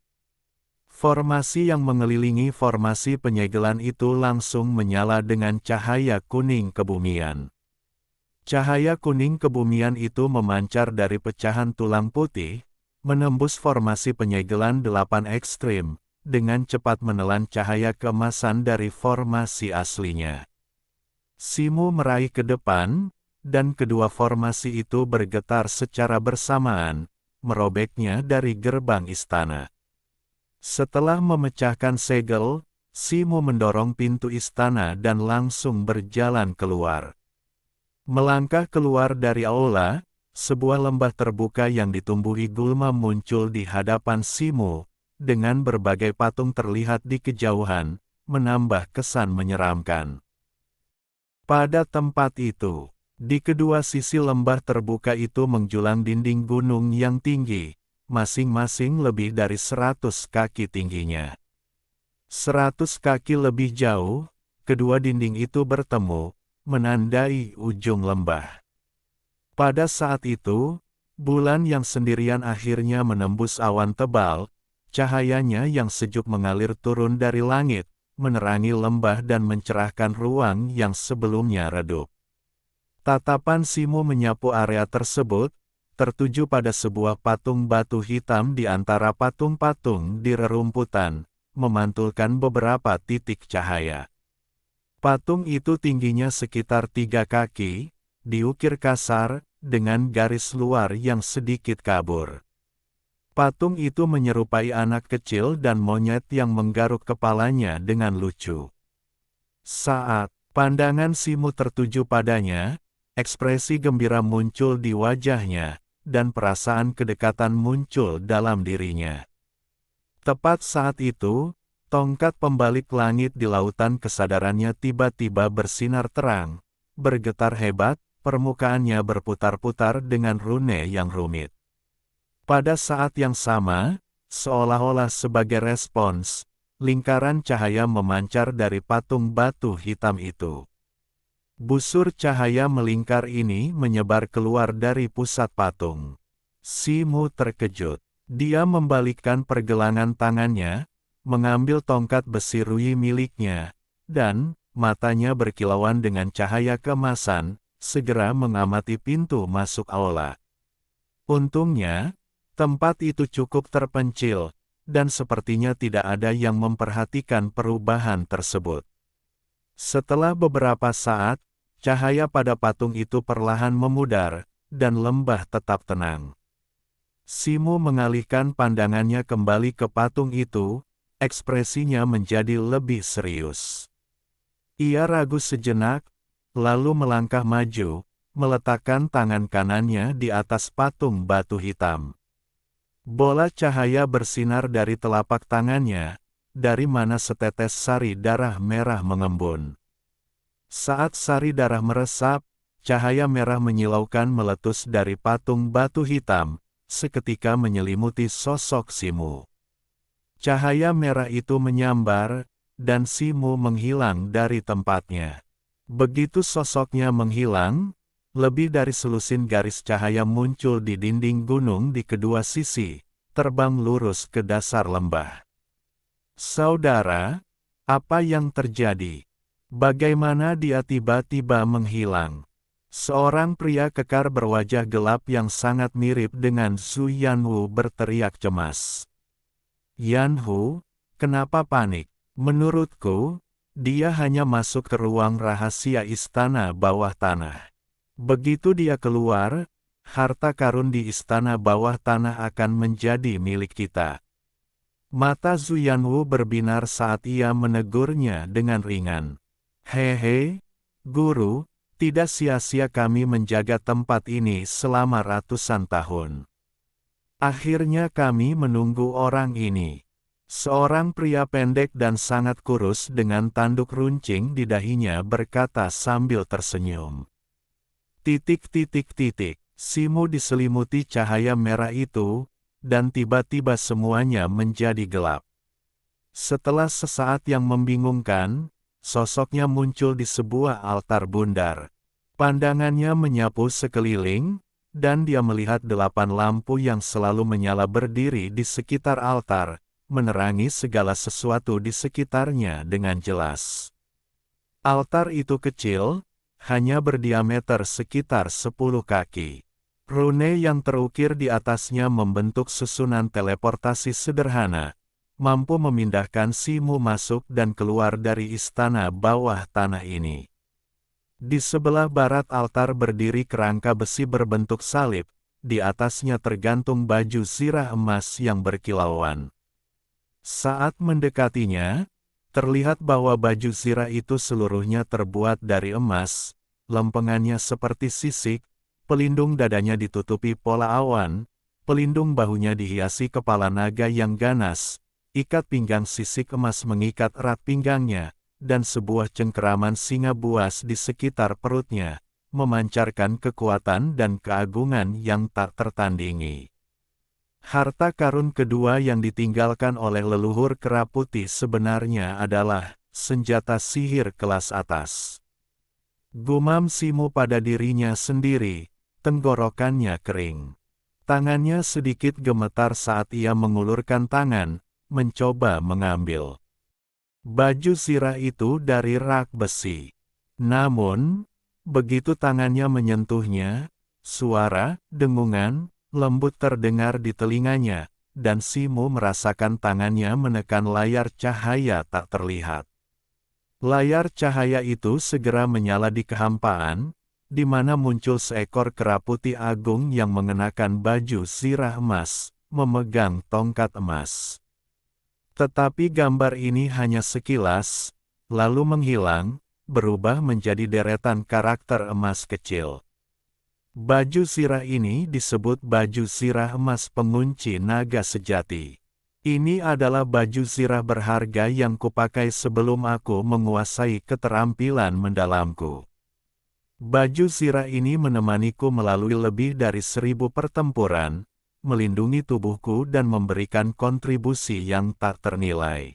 Formasi yang mengelilingi formasi penyegelan itu langsung menyala dengan cahaya kuning kebumian. Cahaya kuning kebumian itu memancar dari pecahan tulang putih, menembus formasi penyegelan 8 ekstrim, dengan cepat menelan cahaya keemasan dari formasi aslinya. Simu meraih ke depan, dan kedua formasi itu bergetar secara bersamaan, merobeknya dari gerbang istana. Setelah memecahkan segel, Simu mendorong pintu istana dan langsung berjalan keluar. Melangkah keluar dari aula, sebuah lembah terbuka yang ditumbuhi gulma muncul di hadapan Simu, dengan berbagai patung terlihat di kejauhan, menambah kesan menyeramkan. Pada tempat itu, di kedua sisi lembah terbuka itu menjulang dinding gunung yang tinggi, masing-masing lebih dari 100 kaki tingginya. 100 kaki lebih jauh, kedua dinding itu bertemu, menandai ujung lembah. Pada saat itu, bulan yang sendirian akhirnya menembus awan tebal, cahayanya yang sejuk mengalir turun dari langit, menerangi lembah dan mencerahkan ruang yang sebelumnya redup. Tatapan Simu menyapu area tersebut, tertuju pada sebuah patung batu hitam di antara patung-patung di rerumputan, memantulkan beberapa titik cahaya. Patung itu tingginya sekitar 3 kaki, diukir kasar, dengan garis luar yang sedikit kabur. Patung itu menyerupai anak kecil dan monyet yang menggaruk kepalanya dengan lucu. Saat pandangan Simu tertuju padanya, ekspresi gembira muncul di wajahnya, dan perasaan kedekatan muncul dalam dirinya. Tepat saat itu, tongkat pembalik langit di lautan kesadarannya tiba-tiba bersinar terang, bergetar hebat, permukaannya berputar-putar dengan rune yang rumit. Pada saat yang sama, seolah-olah sebagai respons, lingkaran cahaya memancar dari patung batu hitam itu. Busur cahaya melingkar ini menyebar keluar dari pusat patung. Simu terkejut. Dia membalikkan pergelangan tangannya, mengambil tongkat besi rui miliknya, dan, matanya berkilauan dengan cahaya keemasan, segera mengamati pintu masuk aula. Untungnya, Tempat itu cukup terpencil, dan sepertinya tidak ada yang memperhatikan perubahan tersebut. Setelah beberapa saat, cahaya pada patung itu perlahan memudar, dan lembah tetap tenang. Simu mengalihkan pandangannya kembali ke patung itu, ekspresinya menjadi lebih serius. Ia ragu sejenak, lalu melangkah maju, meletakkan tangan kanannya di atas patung batu hitam. Bola cahaya bersinar dari telapak tangannya, dari mana setetes sari darah merah mengembun. Saat sari darah meresap, cahaya merah menyilaukan meletus dari patung batu hitam, seketika menyelimuti sosok Simu. Cahaya merah itu menyambar, dan Simu menghilang dari tempatnya. Begitu sosoknya menghilang, lebih dari selusin garis cahaya muncul di dinding gunung di kedua sisi, terbang lurus ke dasar lembah. Saudara, apa yang terjadi? Bagaimana dia tiba-tiba menghilang? Seorang pria kekar berwajah gelap yang sangat mirip dengan Su Yanwu berteriak cemas. Yanwu, kenapa panik? Menurutku, dia hanya masuk ke ruang rahasia istana bawah tanah. Begitu dia keluar, harta karun di istana bawah tanah akan menjadi milik kita. Mata Zu Yanwu berbinar saat ia menegurnya dengan ringan. Hehe, guru, tidak sia-sia kami menjaga tempat ini selama ratusan tahun. Akhirnya kami menunggu orang ini. Seorang pria pendek dan sangat kurus dengan tanduk runcing di dahinya berkata sambil tersenyum. Simu diselimuti cahaya merah itu, dan tiba-tiba semuanya menjadi gelap. Setelah sesaat yang membingungkan, sosoknya muncul di sebuah altar bundar. Pandangannya menyapu sekeliling, dan dia melihat 8 lampu yang selalu menyala berdiri di sekitar altar, menerangi segala sesuatu di sekitarnya dengan jelas. Altar itu kecil, hanya berdiameter sekitar 10 kaki. Rune yang terukir di atasnya membentuk susunan teleportasi sederhana, mampu memindahkan Simu masuk dan keluar dari istana bawah tanah ini. Di sebelah barat altar berdiri kerangka besi berbentuk salib, di atasnya tergantung baju zirah emas yang berkilauan. Saat mendekatinya, terlihat bahwa baju zirah itu seluruhnya terbuat dari emas, lempengannya seperti sisik, pelindung dadanya ditutupi pola awan, pelindung bahunya dihiasi kepala naga yang ganas, ikat pinggang sisik emas mengikat erat pinggangnya, dan sebuah cengkeraman singa buas di sekitar perutnya, memancarkan kekuatan dan keagungan yang tak tertandingi. Harta karun kedua yang ditinggalkan oleh leluhur kera putih sebenarnya adalah senjata sihir kelas atas. Gumam Simu pada dirinya sendiri, tenggorokannya kering. Tangannya sedikit gemetar saat ia mengulurkan tangan, mencoba mengambil baju zirah itu dari rak besi. Namun, begitu tangannya menyentuhnya, suara, dengungan, lembut terdengar di telinganya, dan Simu merasakan tangannya menekan layar cahaya tak terlihat. Layar cahaya itu segera menyala di kehampaan, di mana muncul seekor kera putih agung yang mengenakan baju zirah emas, memegang tongkat emas. Tetapi gambar ini hanya sekilas, lalu menghilang, berubah menjadi deretan karakter emas kecil. Baju zirah ini disebut baju zirah emas pengunci naga sejati. Ini adalah baju zirah berharga yang kupakai sebelum aku menguasai keterampilan mendalamku. Baju zirah ini menemaniku melalui lebih dari 1000 pertempuran, melindungi tubuhku dan memberikan kontribusi yang tak ternilai.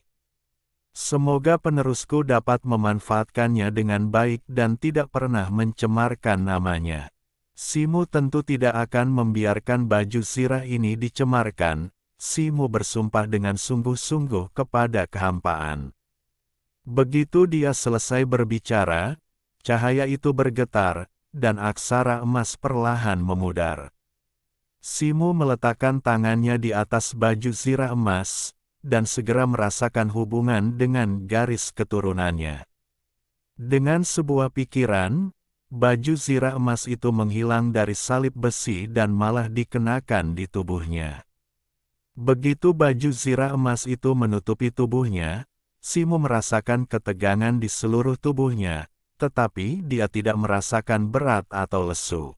Semoga penerusku dapat memanfaatkannya dengan baik dan tidak pernah mencemarkan namanya. Simu tentu tidak akan membiarkan baju zirah ini dicemarkan, Simu bersumpah dengan sungguh-sungguh kepada kehampaan. Begitu dia selesai berbicara, cahaya itu bergetar, dan aksara emas perlahan memudar. Simu meletakkan tangannya di atas baju zirah emas, dan segera merasakan hubungan dengan garis keturunannya. Dengan sebuah pikiran, baju zirah emas itu menghilang dari salib besi dan malah dikenakan di tubuhnya. Begitu baju zirah emas itu menutupi tubuhnya, Simu merasakan ketegangan di seluruh tubuhnya, tetapi dia tidak merasakan berat atau lesu.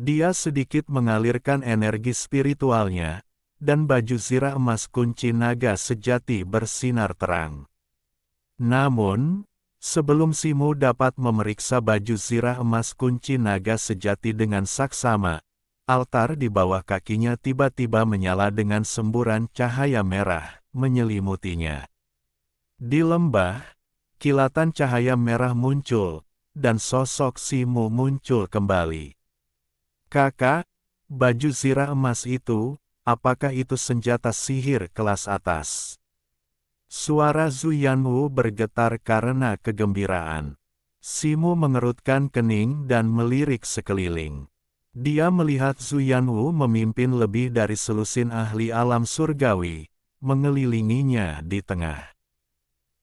Dia sedikit mengalirkan energi spiritualnya, dan baju zirah emas kunci naga sejati bersinar terang. Namun, sebelum Simu dapat memeriksa baju zirah emas kunci naga sejati dengan saksama, altar di bawah kakinya tiba-tiba menyala dengan semburan cahaya merah, menyelimutinya. Di lembah, kilatan cahaya merah muncul, dan sosok Simu muncul kembali. Kakak, baju zirah emas itu, apakah itu senjata sihir kelas atas? Suara Zhu Yanwu bergetar karena kegembiraan. Simu mengerutkan kening dan melirik sekeliling. Dia melihat Zhu Yanwu memimpin lebih dari selusin ahli alam surgawi, mengelilinginya di tengah.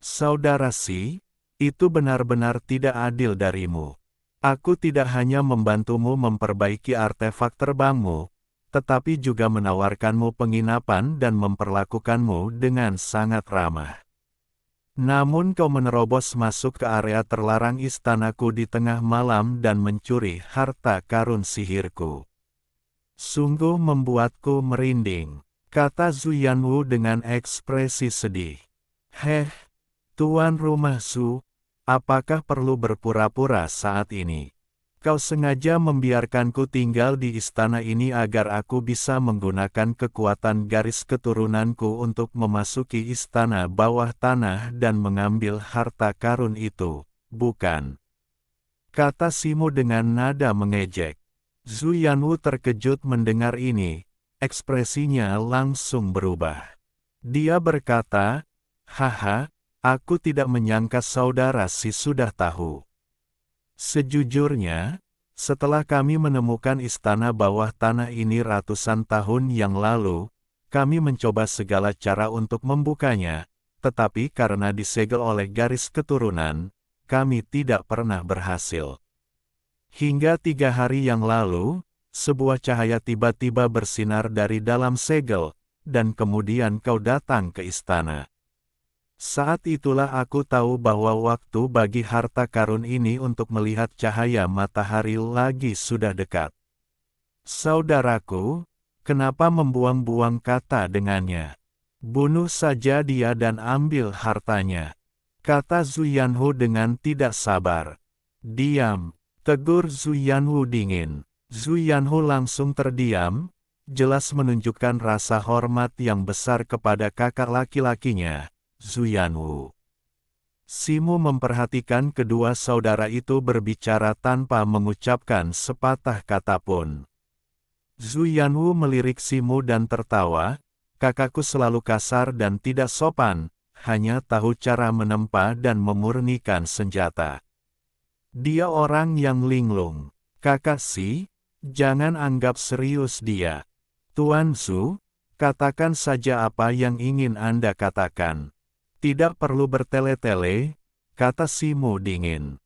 Saudara Si, itu benar-benar tidak adil darimu. Aku tidak hanya membantumu memperbaiki artefak terbangmu, tetapi juga menawarkanmu penginapan dan memperlakukanmu dengan sangat ramah. Namun kau menerobos masuk ke area terlarang istanaku di tengah malam dan mencuri harta karun sihirku. Sungguh membuatku merinding, kata Zhu Yanwu dengan ekspresi sedih. Tuan rumah Su, apakah perlu berpura-pura saat ini? Kau sengaja membiarkanku tinggal di istana ini agar aku bisa menggunakan kekuatan garis keturunanku untuk memasuki istana bawah tanah dan mengambil harta karun itu, bukan? Kata Simu dengan nada mengejek. Zhu Yanwu terkejut mendengar ini, ekspresinya langsung berubah. Dia berkata, "Haha, aku tidak menyangka saudara Si sudah tahu. Sejujurnya, setelah kami menemukan istana bawah tanah ini ratusan tahun yang lalu, kami mencoba segala cara untuk membukanya, tetapi karena disegel oleh garis keturunan, kami tidak pernah berhasil. Hingga 3 hari yang lalu, sebuah cahaya tiba-tiba bersinar dari dalam segel, dan kemudian kau datang ke istana. Saat itulah aku tahu bahwa waktu bagi harta karun ini untuk melihat cahaya matahari lagi sudah dekat. Saudaraku, kenapa membuang-buang kata dengannya? Bunuh saja dia dan ambil hartanya," kata Zhu Yanwu dengan tidak sabar. "Diam," tegur Zhu Yanwu dingin. Zhu Yanwu langsung terdiam, jelas menunjukkan rasa hormat yang besar kepada kakak laki-lakinya, Zhu Yanwu. Simu memperhatikan kedua saudara itu berbicara tanpa mengucapkan sepatah kata pun. Zhu Yanwu melirik Simu dan tertawa, "Kakakku selalu kasar dan tidak sopan, hanya tahu cara menempa dan memurnikan senjata. Dia orang yang linglung. Kakak Si, jangan anggap serius dia. Tuan Zhu, katakan saja apa yang ingin Anda katakan. Tidak perlu bertele-tele," kata Simu dingin.